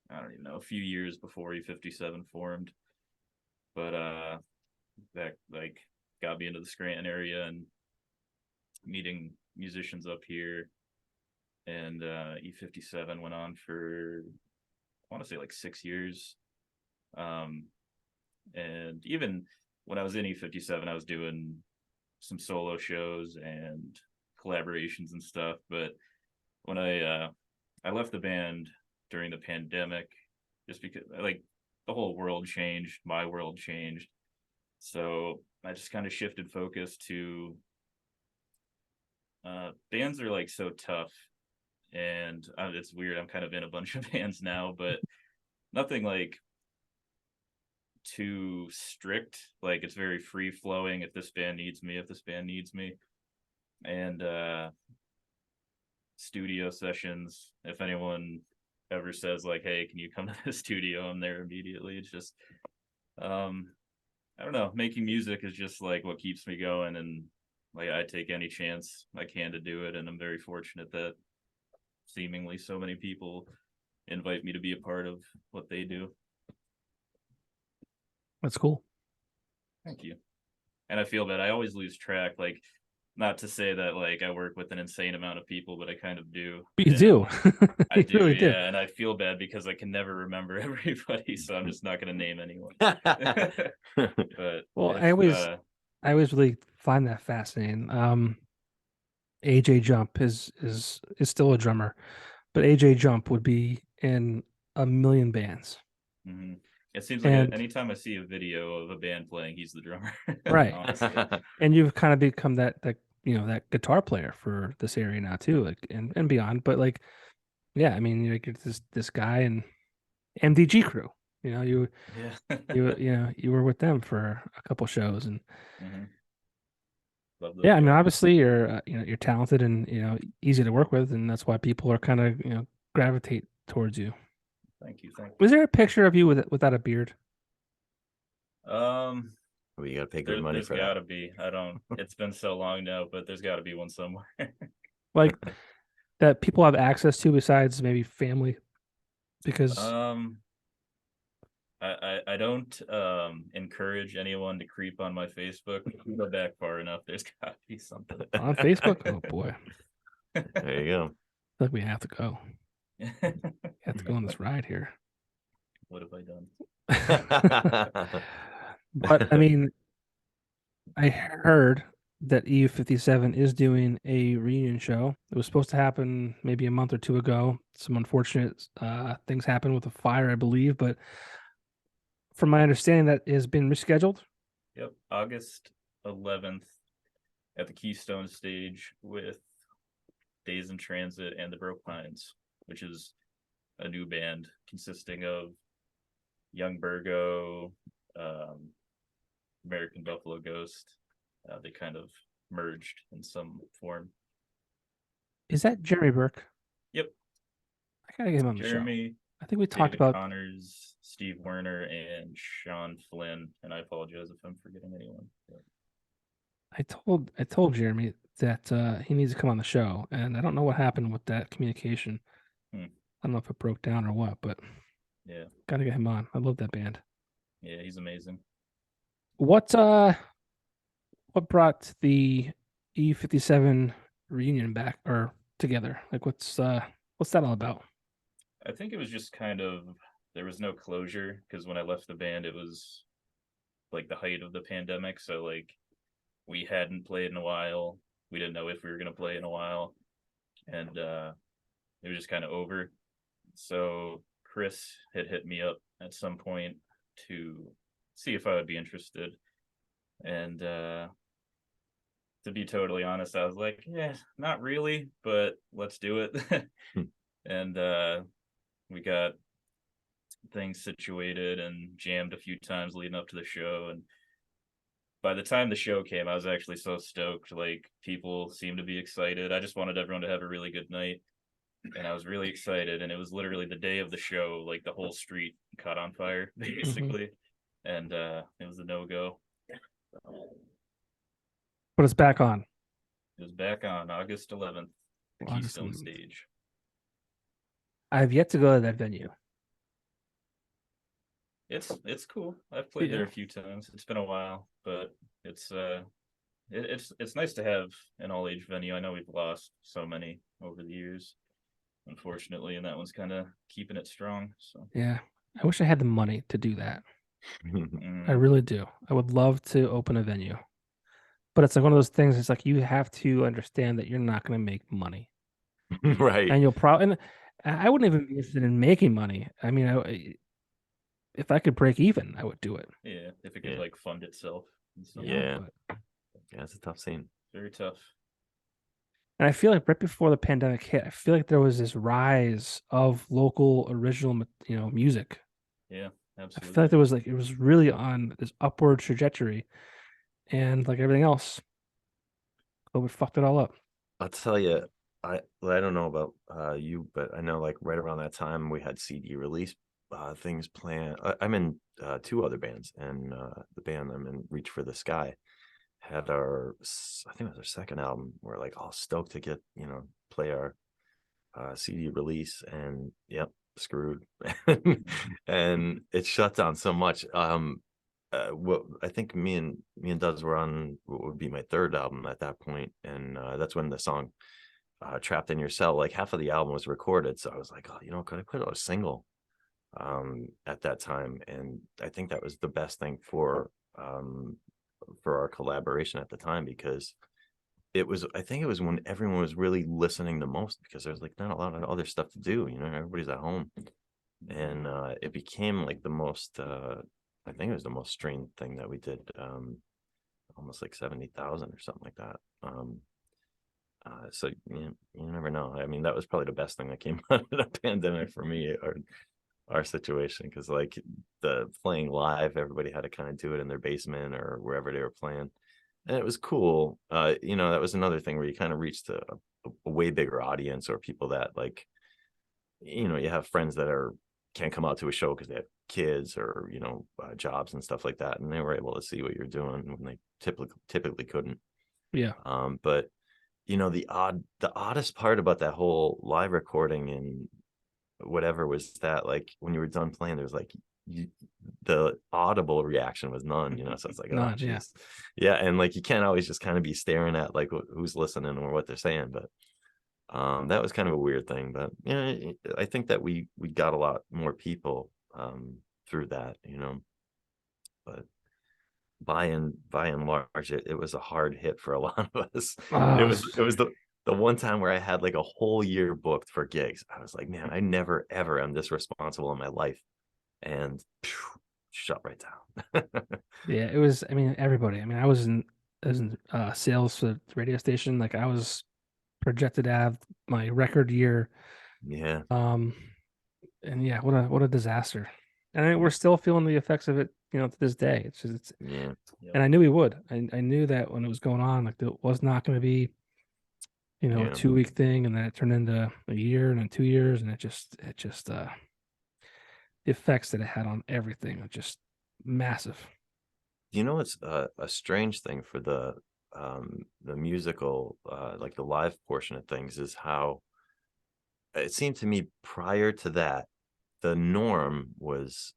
C: I don't even know, a few years before E57 formed, but that like got me into the Scranton area and meeting musicians up here. And E57 went on for, I want to say, like 6 years. And even when I was in E57, I was doing some solo shows and collaborations and stuff. But when I left the band during the pandemic, just because like the whole world changed, my world changed. So I just kind of shifted focus to bands are like so tough, and it's weird. I'm kind of in a bunch of bands now, but nothing like too strict. Like it's very free flowing. If this band needs me, if this band needs me. And studio sessions, if anyone ever says like, hey, can you come to the studio, I'm there immediately. It's just I don't know, making music is just like what keeps me going, and like I take any chance I can to do it, and I'm very fortunate that seemingly so many people invite me to be a part of what they do.
A: That's cool.
C: Thank you. And I feel that I always lose track, like, not to say that like I work with an insane amount of people, but I kind of do.
A: But you do.
C: I do,
A: really do.
C: yeah. And I feel bad because I can never remember everybody, so I'm just not going to name anyone. But
A: well, I always really find that fascinating. AJ Jump is still a drummer, but AJ Jump would be in a million bands.
C: Mm-hmm. It seems like
A: And
C: anytime I see a video of a band playing, he's the drummer.
A: right.
C: Honestly.
A: And you've kind of become that that guitar player for this area now too, like and beyond. But like, yeah, I mean, you're like this guy and MDG crew. You
C: Yeah.
A: you were with them for a couple shows, and
C: Mhm. Love those
A: yeah, I mean,
C: guys.
A: obviously you're you're talented and easy to work with, and that's why people are kind of gravitate towards you.
C: Thank you.
A: Was there a picture of you without a beard?
C: Um,
B: Well, you got to pay good money
C: there's
B: for
C: gotta be. I don't. It's been so long now, but there's got to be one somewhere.
A: Like that people have access to besides maybe family? Because
C: I don't encourage anyone to creep on my Facebook. If you go back far enough, there's got to be something.
A: on Facebook, oh boy,
B: There you go.
A: I feel like we have to go. We have to go on this ride here.
C: What have I done?
A: But I mean, I heard that EU57 is doing a reunion show. It was supposed to happen maybe a month or two ago. Some unfortunate things happened with a fire, I believe. But from my understanding, that has been rescheduled.
C: Yep, August 11th at the Keystone stage with Days in Transit and the Broke Pines, which is a new band consisting of Young Burgo, American Buffalo Ghost. They kind of merged in some form.
A: Is that Jeremy Burke?
C: Yep.
A: I gotta get him on the show.
C: Jeremy,
A: I think we talked
C: David
A: about
C: Connors, Steve Werner, and Sean Flynn. And I apologize if I'm forgetting anyone. But
A: I told Jeremy that he needs to come on the show, and I don't know what happened with that communication.
C: Hmm.
A: I don't know if it broke down or what, but
C: yeah,
A: gotta get him on. I love that band.
C: yeah, he's amazing.
A: What brought the E57 reunion back or together? Like what's that all about?
C: I think it was just kind of, there was no closure because when I left the band, it was like the height of the pandemic. So like we hadn't played in a while. We didn't know if we were going to play in a while. And it was just kind of over. So Chris had hit me up at some point to see if I would be interested. And to be totally honest, I was like, yeah, not really, but let's do it. And we got things situated and jammed a few times leading up to the show. And by the time the show came, I was actually so stoked. Like, people seemed to be excited. I just wanted everyone to have a really good night. And I was really excited. And it was literally the day of the show, like the whole street caught on fire, basically. And it was a no-go.
A: But it's back on.
C: It was back on August 11th, the
A: August
C: Keystone
A: 11th.
C: stage.
A: I've yet to go to that venue.
C: It's cool. I've played there
A: Yeah.
C: a few times. It's been a while, but it's nice to have an all age venue. I know we've lost so many over the years, unfortunately, and that one's kind of keeping it strong. So
A: Yeah. I wish I had the money to do that. I
C: mm,
A: really do. I would love to open a venue. But it's like one of those things, it's like you have to understand that you're not going to make money.
B: Right.
A: And you'll probably, and I wouldn't even be interested in making money. I mean, if I could break even, I would do it.
C: yeah, if it could
B: Yeah.
C: like fund itself. And stuff.
B: Yeah.
A: But,
B: Yeah, it's a tough scene.
C: Very tough.
A: and I feel like right before the pandemic hit, I feel like there was this rise of local original, music.
C: Yeah,
A: I
C: absolutely.
A: feel like it was really on this upward trajectory, and like everything else, COVID fucked it all up.
B: I'll tell you, I don't know about you, but I know like right around that time we had CD release things planned. I'm in two other bands, and the band I'm in, Reach for the Sky, had I think it was our second album. We're like all stoked to get play our CD release, and yep, screwed. And it shut down so much. What I think me and DUDS were on what would be my third album at that point, and that's when the song Trapped in Your Cell, like half of the album was recorded. So I was like, oh, could I put out a single at that time? And I think that was the best thing for our collaboration at the time, because I think it was when everyone was really listening the most, because there's like not a lot of other stuff to do, everybody's at home. and it became like the most. I think it was the most streamed thing that we did. Almost like 70,000 or something like that. So you never know. I mean, that was probably the best thing that came out of the pandemic for me, or our situation, because like the playing live, everybody had to kind of do it in their basement or wherever they were playing, and it was cool. That was another thing where you kind of reached a way bigger audience, or people that like, you have friends that can't come out to a show because they have kids or jobs and stuff like that, and they were able to see what you're doing when they typically couldn't.
A: Yeah.
B: But the oddest part about that whole live recording and whatever was that, like, when you were done playing, there was like the audible reaction was none, so it's like, oh
A: None, yeah.
B: jeez. Yeah, and like you can't always just kind of be staring at like who's listening or what they're saying, but that was kind of a weird thing. But I think that we got a lot more people through that, but by and large, it was a hard hit for a lot of us. It was the one time where I had like a whole year booked for gigs. I was like, man, I never ever am this responsible in my life, and shut right down.
A: Yeah, it was. I mean, everybody. I mean, I was in sales for the radio station. Like, I was projected to have my record year.
B: Yeah,
A: And yeah, what a disaster. And I mean, we're still feeling the effects of it, to this day.
B: yeah,
A: and I knew we would. I knew that when it was going on, like, it was not going to be, a
B: yeah.
A: 2-week thing, and then it turned into a year and then 2 years, and it just the effects that it had on everything are just massive.
B: It's a strange thing for the musical, like the live portion of things, is how it seemed to me prior to that, the norm was,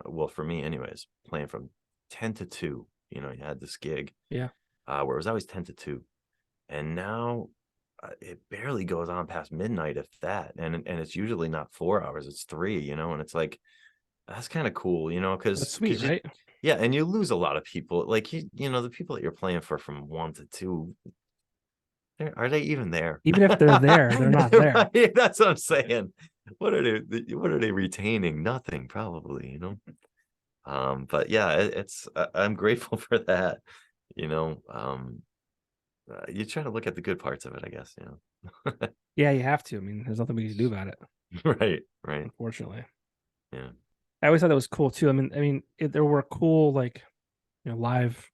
B: well, for me anyways, playing from 10 to 2. You had this gig,
A: Yeah.
B: where it was always 10 to 2, and now it barely goes on past midnight, if that, and it's usually not 4 hours, it's 3, and it's like, that's kind of cool,
A: That's
B: because
A: sweet, right?
B: yeah, and you lose a lot of people, like the people that you're playing for from 1 to 2, are they even there?
A: Even if they're there, they're not there.
B: Right, that's what I'm saying. What are they retaining? Nothing, probably, but yeah, I'm grateful for that. You try to look at the good parts of it, I guess.
A: Yeah, you have to. I mean, there's nothing we can do about it,
B: Right.
A: unfortunately.
B: Yeah.
A: I always thought that was cool too. There were cool, like, live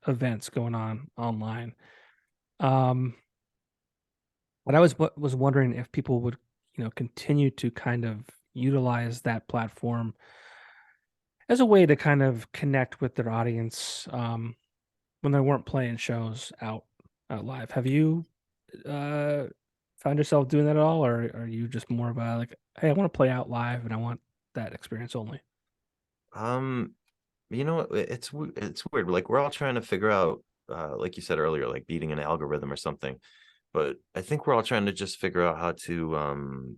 A: events going on online. But I was wondering if people would, continue to kind of utilize that platform as a way to kind of connect with their audience, when they weren't playing shows out live. Have you found yourself doing that at all, or are you just more about, like, hey, I want to play out live and I want that experience only?
B: Um, it's weird. Like, we're all trying to figure out, like you said earlier, like beating an algorithm or something. But I think we're all trying to just figure out how to.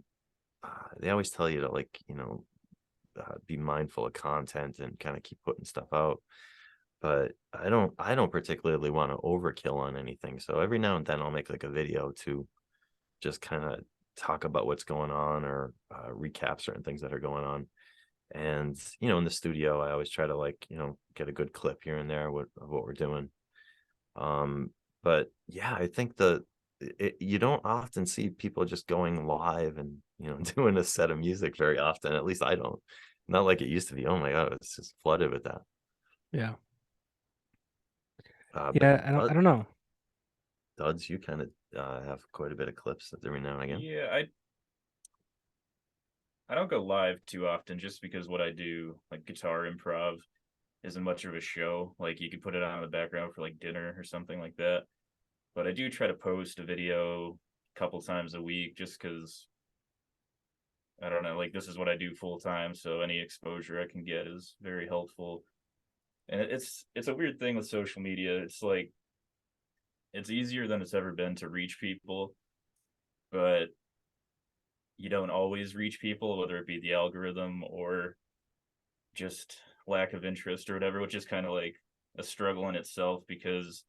B: They always tell you to, like, be mindful of content and kind of keep putting stuff out. But I don't particularly want to overkill on anything. So every now and then I'll make like a video to just kind of talk about what's going on, or recap certain things that are going on. And in the studio, I always try to, like, get a good clip here and there of what we're doing. But yeah, I think you don't often see people just going live and doing a set of music very often. At least I don't. Not like it used to be. Oh my god, it's just flooded with that.
A: Yeah.
B: But
A: Yeah, I don't know.
B: DUDS, you kind of have quite a bit of clips every now and again.
C: Yeah, I don't go live too often, just because what I do, like guitar improv, isn't much of a show. Like, you could put it on in the background for like dinner or something like that. But I do try to post a video a couple times a week, just because, I don't know, like, this is what I do full time, so any exposure I can get is very helpful. And it's a weird thing with social media. It's like, it's easier than it's ever been to reach people, but you don't always reach people, whether it be the algorithm or just lack of interest or whatever, which is kind of like a struggle in itself, because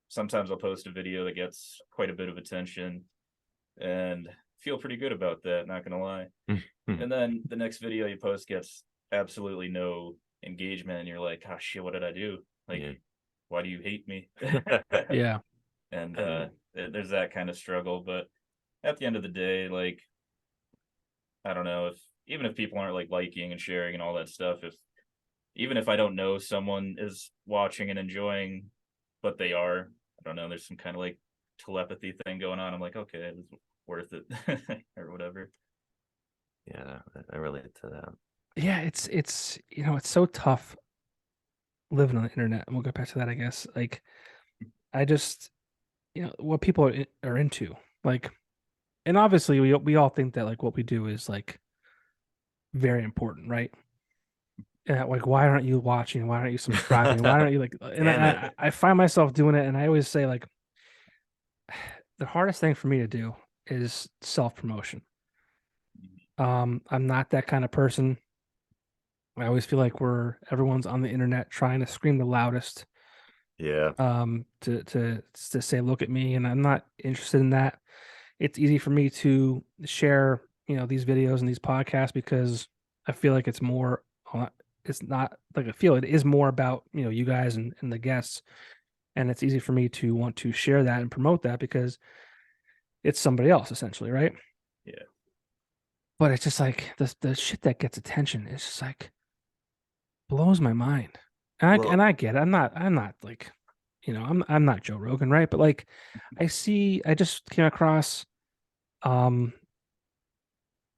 C: sometimes I'll post a video that gets quite a bit of attention, and feel pretty good about that, not gonna lie. And then the next video you post gets absolutely no engagement, and you're like, oh shit, what did I do? Like, why do you hate me?
A: Yeah.
C: And there's that kind of struggle. But at the end of the day, like, I don't know, if even if people aren't like liking and sharing and all that stuff, even if I don't know someone is watching and enjoying, but they are, I don't know, there's some kind of like telepathy thing going on. I'm like, okay, it's worth it or whatever.
B: Yeah, I relate to that.
A: Yeah, it's it's so tough living on the internet, and we'll get back to that, I guess. Like, I just, what people are into, like, and obviously we all think that like what we do is like very important, right? Yeah, like, why aren't you watching? Why aren't you subscribing? Why aren't you like? And I find myself doing it, and I always say like, the hardest thing for me to do is self promotion. I'm not that kind of person. I always feel like everyone's on the internet trying to scream the loudest.
B: Yeah.
A: To say, look at me, and I'm not interested in that. It's easy for me to share, these videos and these podcasts because I feel like it's more. It's not like I feel it is more about you guys and the guests, and it's easy for me to want to share that and promote that because it's somebody else essentially, right?
C: Yeah.
A: But it's just like the shit that gets attention is just like blows my mind. And I get it. I'm not like, I'm not Joe Rogan, right? But like I just came across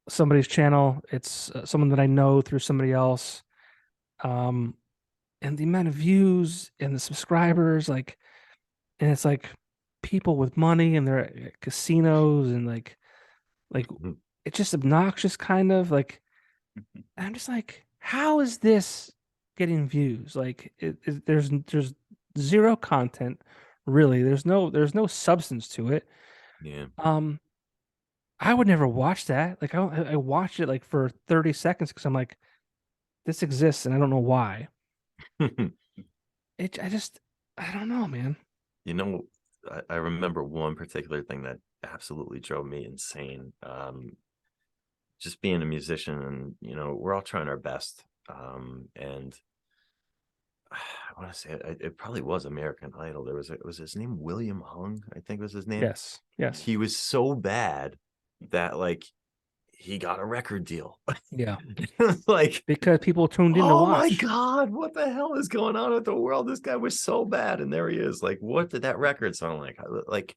A: somebody's channel. It's someone that I know through somebody else. And the amount of views and the subscribers, like, and it's like people with money and they're at casinos and like it's just obnoxious kind of like. And I'm just like, how is this getting views? Like, there's zero content, really. There's no substance to it.
B: Yeah.
A: I would never watch that. Like, I watched it like for 30 seconds because I'm like, this exists and I don't know why. I don't know, man.
B: I remember one particular thing that absolutely drove me insane. Just being a musician, and we're all trying our best. And I want to say it probably was American Idol. Was his name William Hung, I think was his name.
A: Yes.
B: He was so bad that like he got a record deal.
A: Yeah.
B: Like,
A: because people tuned in to
B: oh
A: watch.
B: my God, what the hell is going on with the world? This guy was so bad, and there he is. Like, what did that record sound like? Like,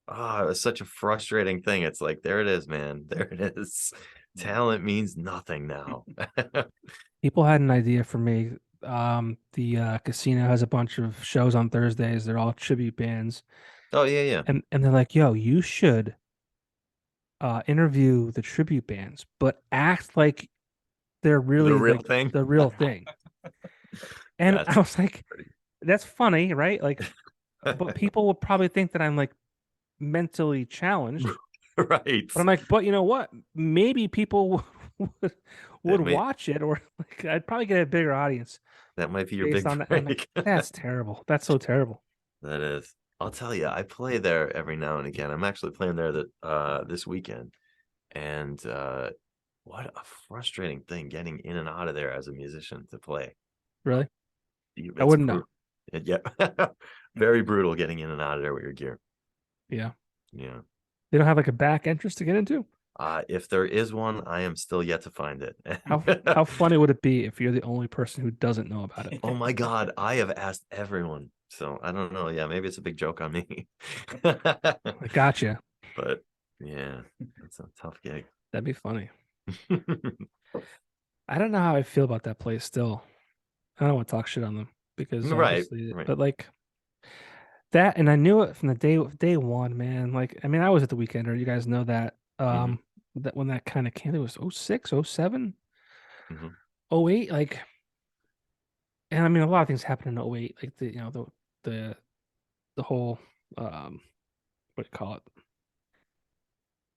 B: it was such a frustrating thing. It's like, there it is, man. There it is. Talent means nothing now.
A: People had an idea for me. The casino has a bunch of shows on Thursdays. They're all tribute bands.
B: Oh yeah.
A: And they're like, yo, you should interview the tribute bands, but act like they're really
B: The real
A: like
B: thing.
A: the real thing. And I was like, that's funny, right? Like, but people would probably think that I'm like mentally challenged.
B: Right.
A: But I'm like, but you know what? Maybe people would watch it, or like I'd probably get a bigger audience.
B: That might be your big
A: break. That's terrible. That's so terrible.
B: That is. I'll tell you, I play there every now and again. I'm actually playing there this weekend. And what a frustrating thing getting in and out of there as a musician to play.
A: Really? I wouldn't know.
B: Yeah. Very brutal getting in and out of there with your gear.
A: Yeah.
B: Yeah.
A: They don't have like a back entrance to get into?
B: If there is one, I am still yet to find it.
A: How funny would it be if you're the only person who doesn't know about it?
B: Oh my God, I have asked everyone. So I don't know. Yeah, maybe it's a big joke on me.
A: I gotcha.
B: But yeah, it's a tough gig.
A: That'd be funny. I don't know how I feel about that place still. I don't want to talk shit on them because obviously,
B: right.
A: But like that, and I knew it from the day one, man. Like, I mean, I was at the Weekender. You guys know that. That when that kind of came, it was 06, 07, 08, like, and I mean, a lot of things happened in 08, like the whole what do you call it?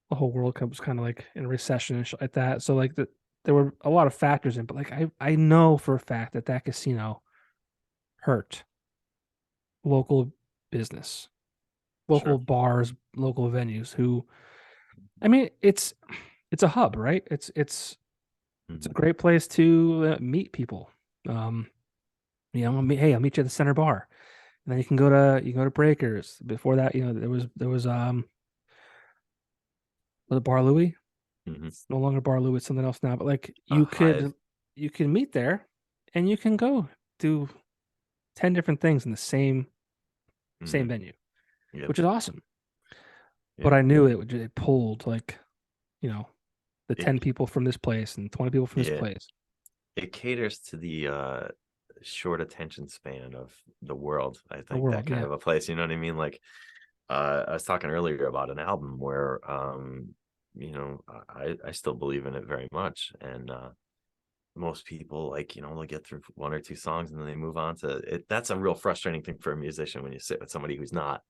A: The whole World Cup was kind of like in a recession and shit like that. So like there were a lot of factors in, but like I know for a fact that casino hurt local business, local bars, local venues who I mean, it's a hub, right? It's a great place to meet people. You know, hey, I'll meet you at the center bar, and then you can go to Breakers. Before that, you know, there was the Bar Louie.
B: Mhm.
A: It's no longer Bar Louie, it's something else now. But like
B: Hive.
A: you can meet there, and you can go do 10 different things in the same
B: Mhm.
A: venue,
B: Yep.
A: which is awesome. But
B: Yep.
A: I knew it pulled like, you know, the
B: It
A: 10 people from this place and 20 people from this
B: yeah,
A: place.
B: it caters to the short attention span of the world. I
A: The
B: think that
A: world,
B: kind
A: yeah.
B: of a place, you know what I mean? Like I was talking earlier about an album where you know, I still believe in it very much. And most people, like, you know, they'll get through one or two songs and then they move on to it. That's a real frustrating thing for a musician when you sit with somebody who's not,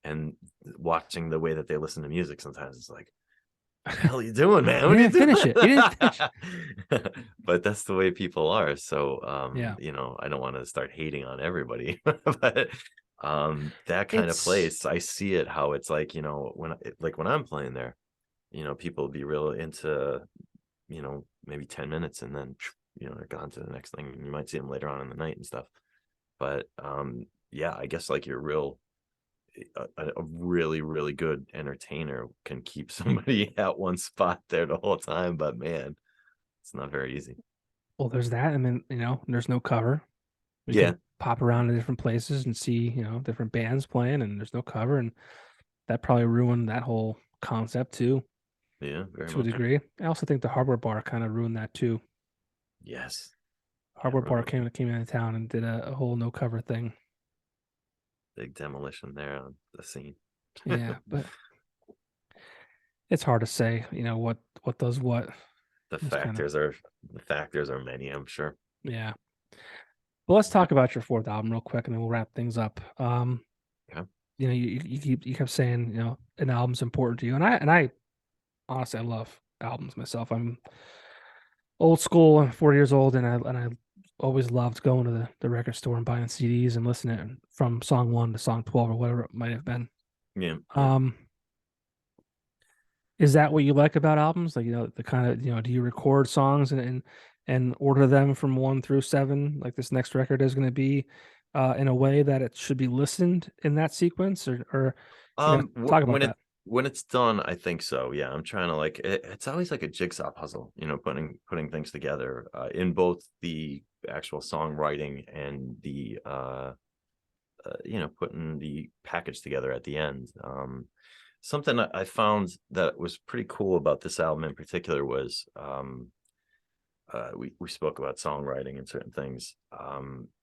B: and watching the way that they listen to music sometimes it's like, what the hell are you doing, man? What
A: You
B: are you
A: didn't
B: doing?
A: finish it. You didn't finish it.
B: But that's the way people are. So
A: Yeah.
B: you know, I don't want to start hating on everybody, but that kind of
A: It's
B: place, I see it how it's like, you know, like when I'm playing there, you know, people be real into, you know, maybe 10 minutes and then, you know, they're gone to the next thing. And you might see them later on in the night and stuff. But yeah, I guess like you're real a really really good entertainer can keep somebody at one spot there the whole time, but man, it's not very easy.
A: well, there's that, and then, you know, there's no cover. We
B: Yeah.
A: can pop around to different places and see, you know, different bands playing, and there's no cover, and that probably ruined that whole concept too,
B: Yeah, very
A: to a
B: much.
A: degree. I also think the Harbor Bar kind of ruined that too.
B: Yes. Yeah,
A: Harbor Bar
B: real
A: came into town and did a whole no cover thing.
B: big demolition there on the scene.
A: Yeah, but it's hard to say, you know, what does what.
B: the
A: It's kind of
B: factors are the factors are many, I'm sure.
A: yeah. But let's talk about your fourth album real quick, and then we'll wrap things up.
B: Okay.
A: You know, you kept saying, you know, an album's important to you, and I honestly I love albums myself. I'm old school. I'm 40 years old, and I always loved going to the record store and buying CDs and listening from song 1 to song 12 or whatever it might have been.
B: Yeah.
A: Um, is that what you like about albums? Like, you know, the kind of, you know, do you record songs and order them from 1 through 7, like this next record is going to be, in a way that it should be listened in that sequence, or you know, talk about
B: When
A: that.
B: it's done, I think so. Yeah, I'm trying to like it's always like a jigsaw puzzle, you know, putting things together in both the actual songwriting and the you know, putting the package together at the end. Something I found that was pretty cool about this album in particular was we spoke about songwriting and certain things.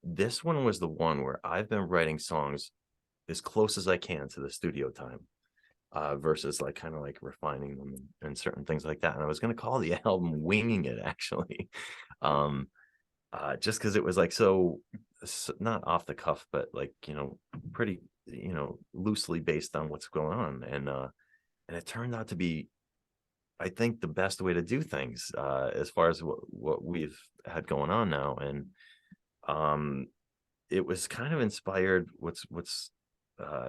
B: This one was the one where I've been writing songs as close as I can to the studio time, versus like kind of like refining them and certain things like that. And I was going to call the album "Winging It" actually, um, just because it was like so not off the cuff, but like, you know, pretty, you know, loosely based on what's going on, and it turned out to be, I think, the best way to do things as far as what we've had going on now. And it was kind of inspired. What's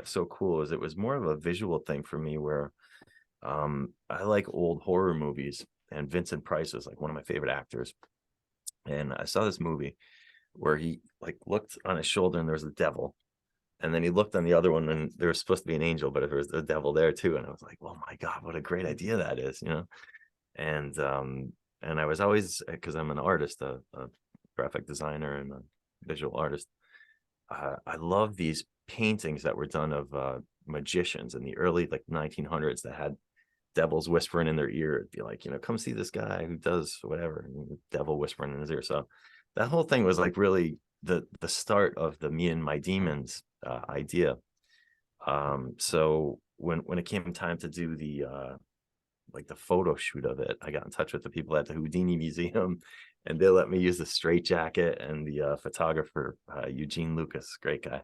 B: so cool is it was more of a visual thing for me where I like old horror movies, and Vincent Price is like one of my favorite actors. And I saw this movie where he like looked on his shoulder and there was a devil, and then he looked on the other one and there was supposed to be an angel, but there was a devil there too. And I was like, oh my god, what a great idea that is, you know. And I was always, because I'm an artist, a graphic designer and a visual artist, I love these paintings that were done of magicians in the early like 1900s that had devils whispering in their ear. It'd be like, you know, come see this guy who does whatever, and the devil whispering in his ear. So that whole thing was like really the start of the Me and My Demons idea. So when it came time to do the like the photo shoot of it, I got in touch with the people at the Houdini Museum, and they let me use the straitjacket, and the photographer Eugene Lucas, great guy.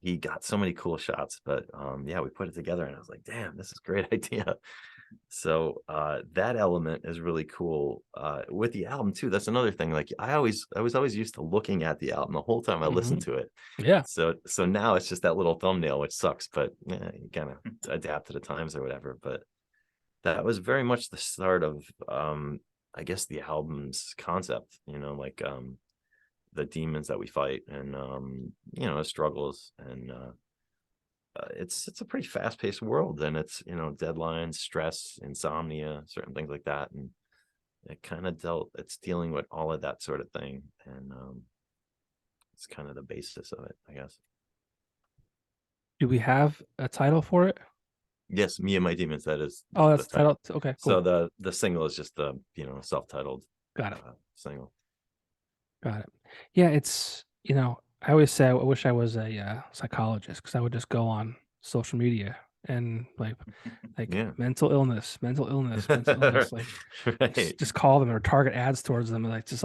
B: He got so many cool shots. But yeah, we put it together and I was like, damn, this is a great idea. So that element is really cool with the album too. That's another thing. Like I was always used to looking at the album the whole time I listened to it.
A: Yeah.
B: So now it's just that little thumbnail, which sucks, but yeah, you kind of adapt to the times or whatever. But that was very much the start of I guess the album's concept, like the demons that we fight, and struggles, and it's a pretty fast-paced world, and it's deadlines, stress, insomnia, certain things like that, and it's dealing with all of that sort of thing, and it's kind of the basis of it, I guess.
A: Do we have a title for it?
B: Yes, Me and My Demons, that is
A: Oh,
B: the
A: that's the title. Okay, cool.
B: So the single is just the self-titled
A: Got it.
B: single.
A: Got it. Yeah, it's I always say I wish I was a psychologist, because I would just go on social media and like
B: Yeah.
A: mental illness, mental illness, mental illness, like
B: Right.
A: just call them or target ads towards them, and it's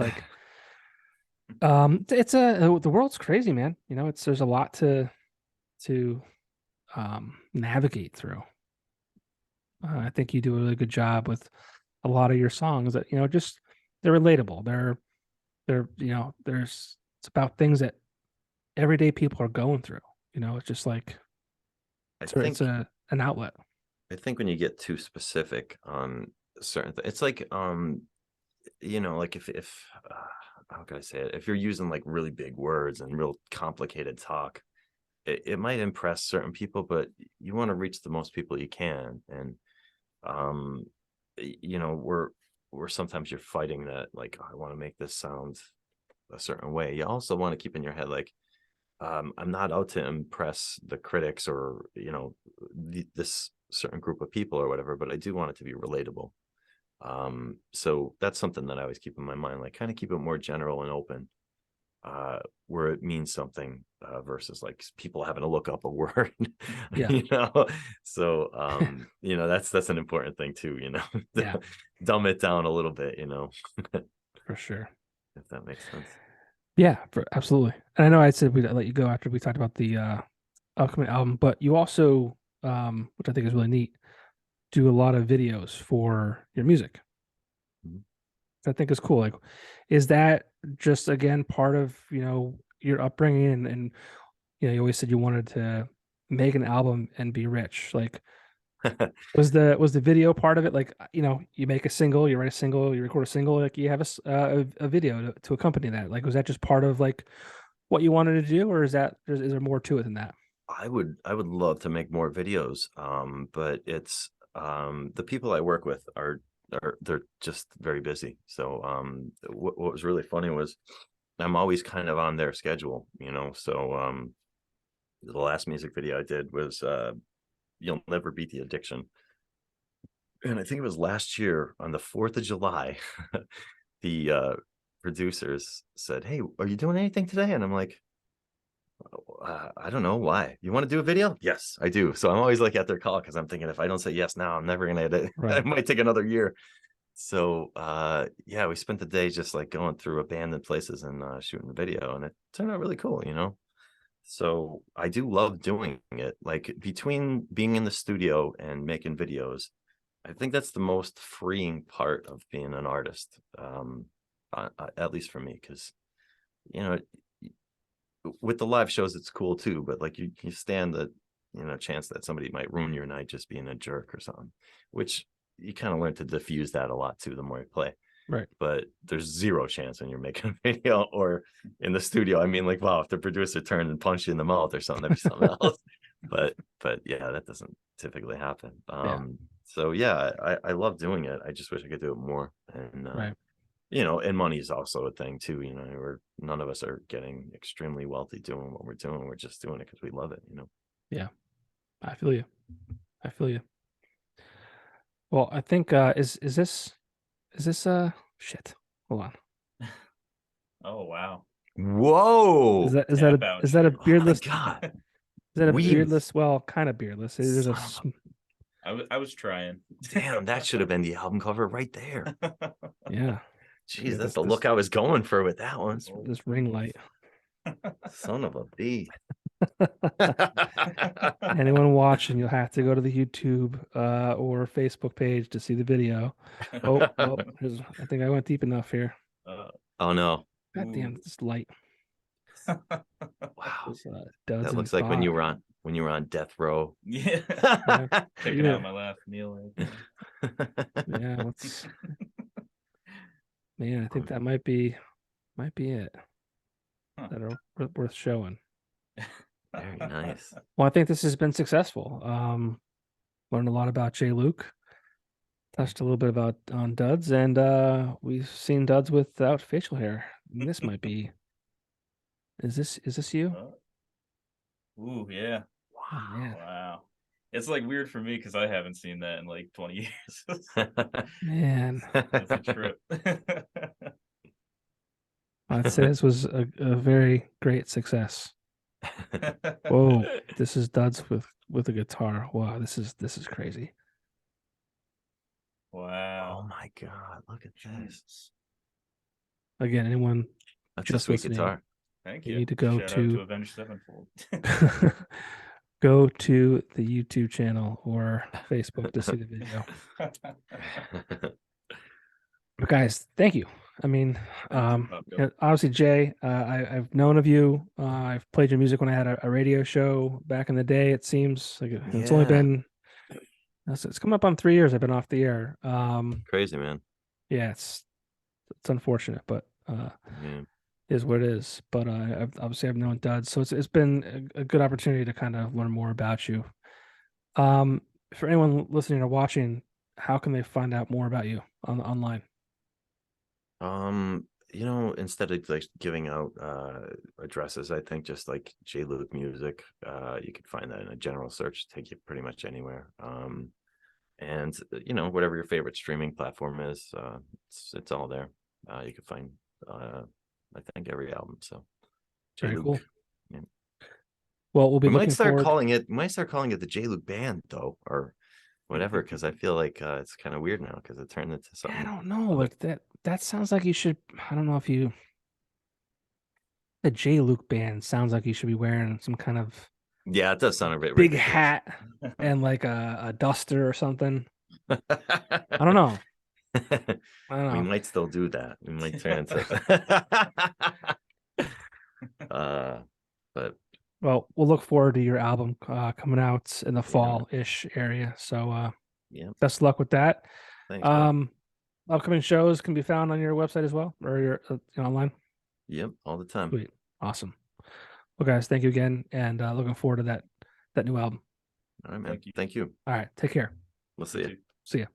A: the world's crazy, man. There's a lot to navigate through. I think you do a really good job with a lot of your songs that just they're relatable. It's about things that everyday people are going through. It's just like it's an outlet.
B: I think when you get too specific on certain things, it's like like if how can I say it? If you're using like really big words and real complicated talk, it might impress certain people, but you want to reach the most people you can, and we're sometimes you're fighting that, like, I want to make this sound a certain way. You also want to keep in your head, like, I'm not out to impress the critics or this certain group of people or whatever, but I do want it to be relatable. So that's something that I always keep in my mind, like kind of keep it more general and open, where it means something, versus like people having to look up a word.
A: Yeah.
B: So that's an important thing too,
A: Yeah.
B: Dumb it down a little bit,
A: For sure.
B: if that makes sense.
A: Yeah, absolutely. And I know I said we'd let you go after we talked about the upcoming album, but you also, which I think is really neat, do a lot of videos for your music.
B: Mhm.
A: I think is cool. Like, is that just again part of your upbringing, and you always said you wanted to make an album and be rich? Like, was the video part of it? Like, you make a single, you write a single, you record a single, like you have a video to accompany that. Like, was that just part of like what you wanted to do, or is there more to it than that?
B: I would love to make more videos, but it's the people I work with are they're just very busy. So what was really funny was I'm always kind of on their schedule, so the last music video I did was You'll Never Beat the Addiction, and I think it was last year on the 4th of July. The producers said, "Hey, are you doing anything today?" And I'm like, I don't know, why. You want to do a video? Yes, I do. So I'm always like at their call, because I'm thinking if I don't say yes now, I'm never gonna edit.
A: Right.
B: It might take another year. So yeah, we spent the day just like going through abandoned places and shooting the video, and it turned out really cool, So I do love doing it. Like, between being in the studio and making videos, I think that's the most freeing part of being an artist, at least for me, because with the live shows it's cool too, but like you stand the chance that somebody might ruin your night just being a jerk or something, which you kind of learn to diffuse that a lot too the more you play.
A: Right.
B: But there's zero chance when you're making a video or in the studio. I mean, like, wow, if the producer turned and punched you in the mouth or something, that'd be something else. But yeah, that doesn't typically happen. So yeah, I love doing it. I just wish I could do it more. And
A: Right.
B: and money is also a thing too. None of us are getting extremely wealthy doing what we're doing. We're just doing it because we love it.
A: Yeah, I feel you. Well, I think is this shit? Hold on.
C: Oh wow.
B: Whoa!
A: Is that
C: Tap
A: a
C: out
A: is that a
C: here.
A: beardless?
B: Oh my God.
A: Is that a
B: We've-
A: beardless? Well, kind of beardless. There's
C: I was trying.
B: Damn, that should have been the album cover right there.
A: yeah.
B: Jeez,
A: Yeah,
B: that's the look I was going for with that one.
A: This ring light.
B: Son of a bee.
A: Anyone watching, you'll have to go to the YouTube or Facebook page to see the video. Oh, I think I went deep enough here.
B: Oh no.
A: God damn, this light.
B: Wow.
A: DUDS
B: That
A: and
B: looks like when you
A: fog.
B: were when you were on death row.
C: Yeah. Checking
A: Yeah.
C: out my last meal.
A: Yeah, let's. Man, I think that might be it.
C: Huh.
A: That are worth showing.
B: Very nice.
A: Well, I think this has been successful. Learned a lot about Jay Luke. Touched a little bit about on duds, and we've seen duds without facial hair. And this might be. Is this you?
C: Ooh, yeah.
A: Oh, man.
C: Wow. It's like weird for me because I haven't seen that in like 20 years.
A: Man,
C: That's a trip.
A: I'd say this was a very great success. Whoa, this is duds with a guitar. Wow, this is crazy.
C: Wow.
B: Oh my God! Look at this.
A: Again, anyone
B: That's a
A: just
B: sweet
A: listening,
B: guitar.
C: Thank
A: you
C: you.
A: need to go
C: Shout out
A: to-
C: to Avenged Sevenfold.
A: go to the YouTube channel or Facebook to see the video. But guys, thank you. I mean,
C: Popko.
A: obviously, Jay, I've known of you. I've played your music when I had a radio show back in the day. It seems like it's only
B: Yeah.
A: been it's come up on 3 years. I've been off the air.
B: Crazy, man.
A: Yeah, it's unfortunate, but
B: Yeah.
A: is what it is. But I've known Duds, so it's been a good opportunity to kind of learn more about you. For anyone listening or watching, how can they find out more about you online?
B: Instead of like giving out addresses, I think just like J Luke Music, you could find that in a general search, take you pretty much anywhere. And whatever your favorite streaming platform is, it's all there. You can find I think every album. So J
A: Very
B: Luke.
A: cool.
B: Yeah.
A: Well, we'll be
B: We might
A: looking
B: start
A: forward.
B: calling it the J Luke Band though, or whatever, because I feel like it's kind of weird now because it turned into something.
A: I don't know. Like that sounds like you should. I don't know if you. The J Luke Band sounds like you should be wearing some kind of
B: Yeah, it does sound a bit
A: big
B: ridiculous.
A: hat and like a duster or something. I don't know.
B: We might still do that. We might turn into but
A: Well, we'll look forward to your album coming out in the fall-ish area. So
B: yeah,
A: best of luck with that.
B: thanks, man.
A: Upcoming shows can be found on your website as well, or your online.
B: Yep, all the time.
A: Sweet. Awesome. Well, guys, thank you again, and looking forward to that new album.
B: All right, man.
C: Thank you.
B: Thank you.
A: All right, take care.
B: We'll see you.
A: See ya.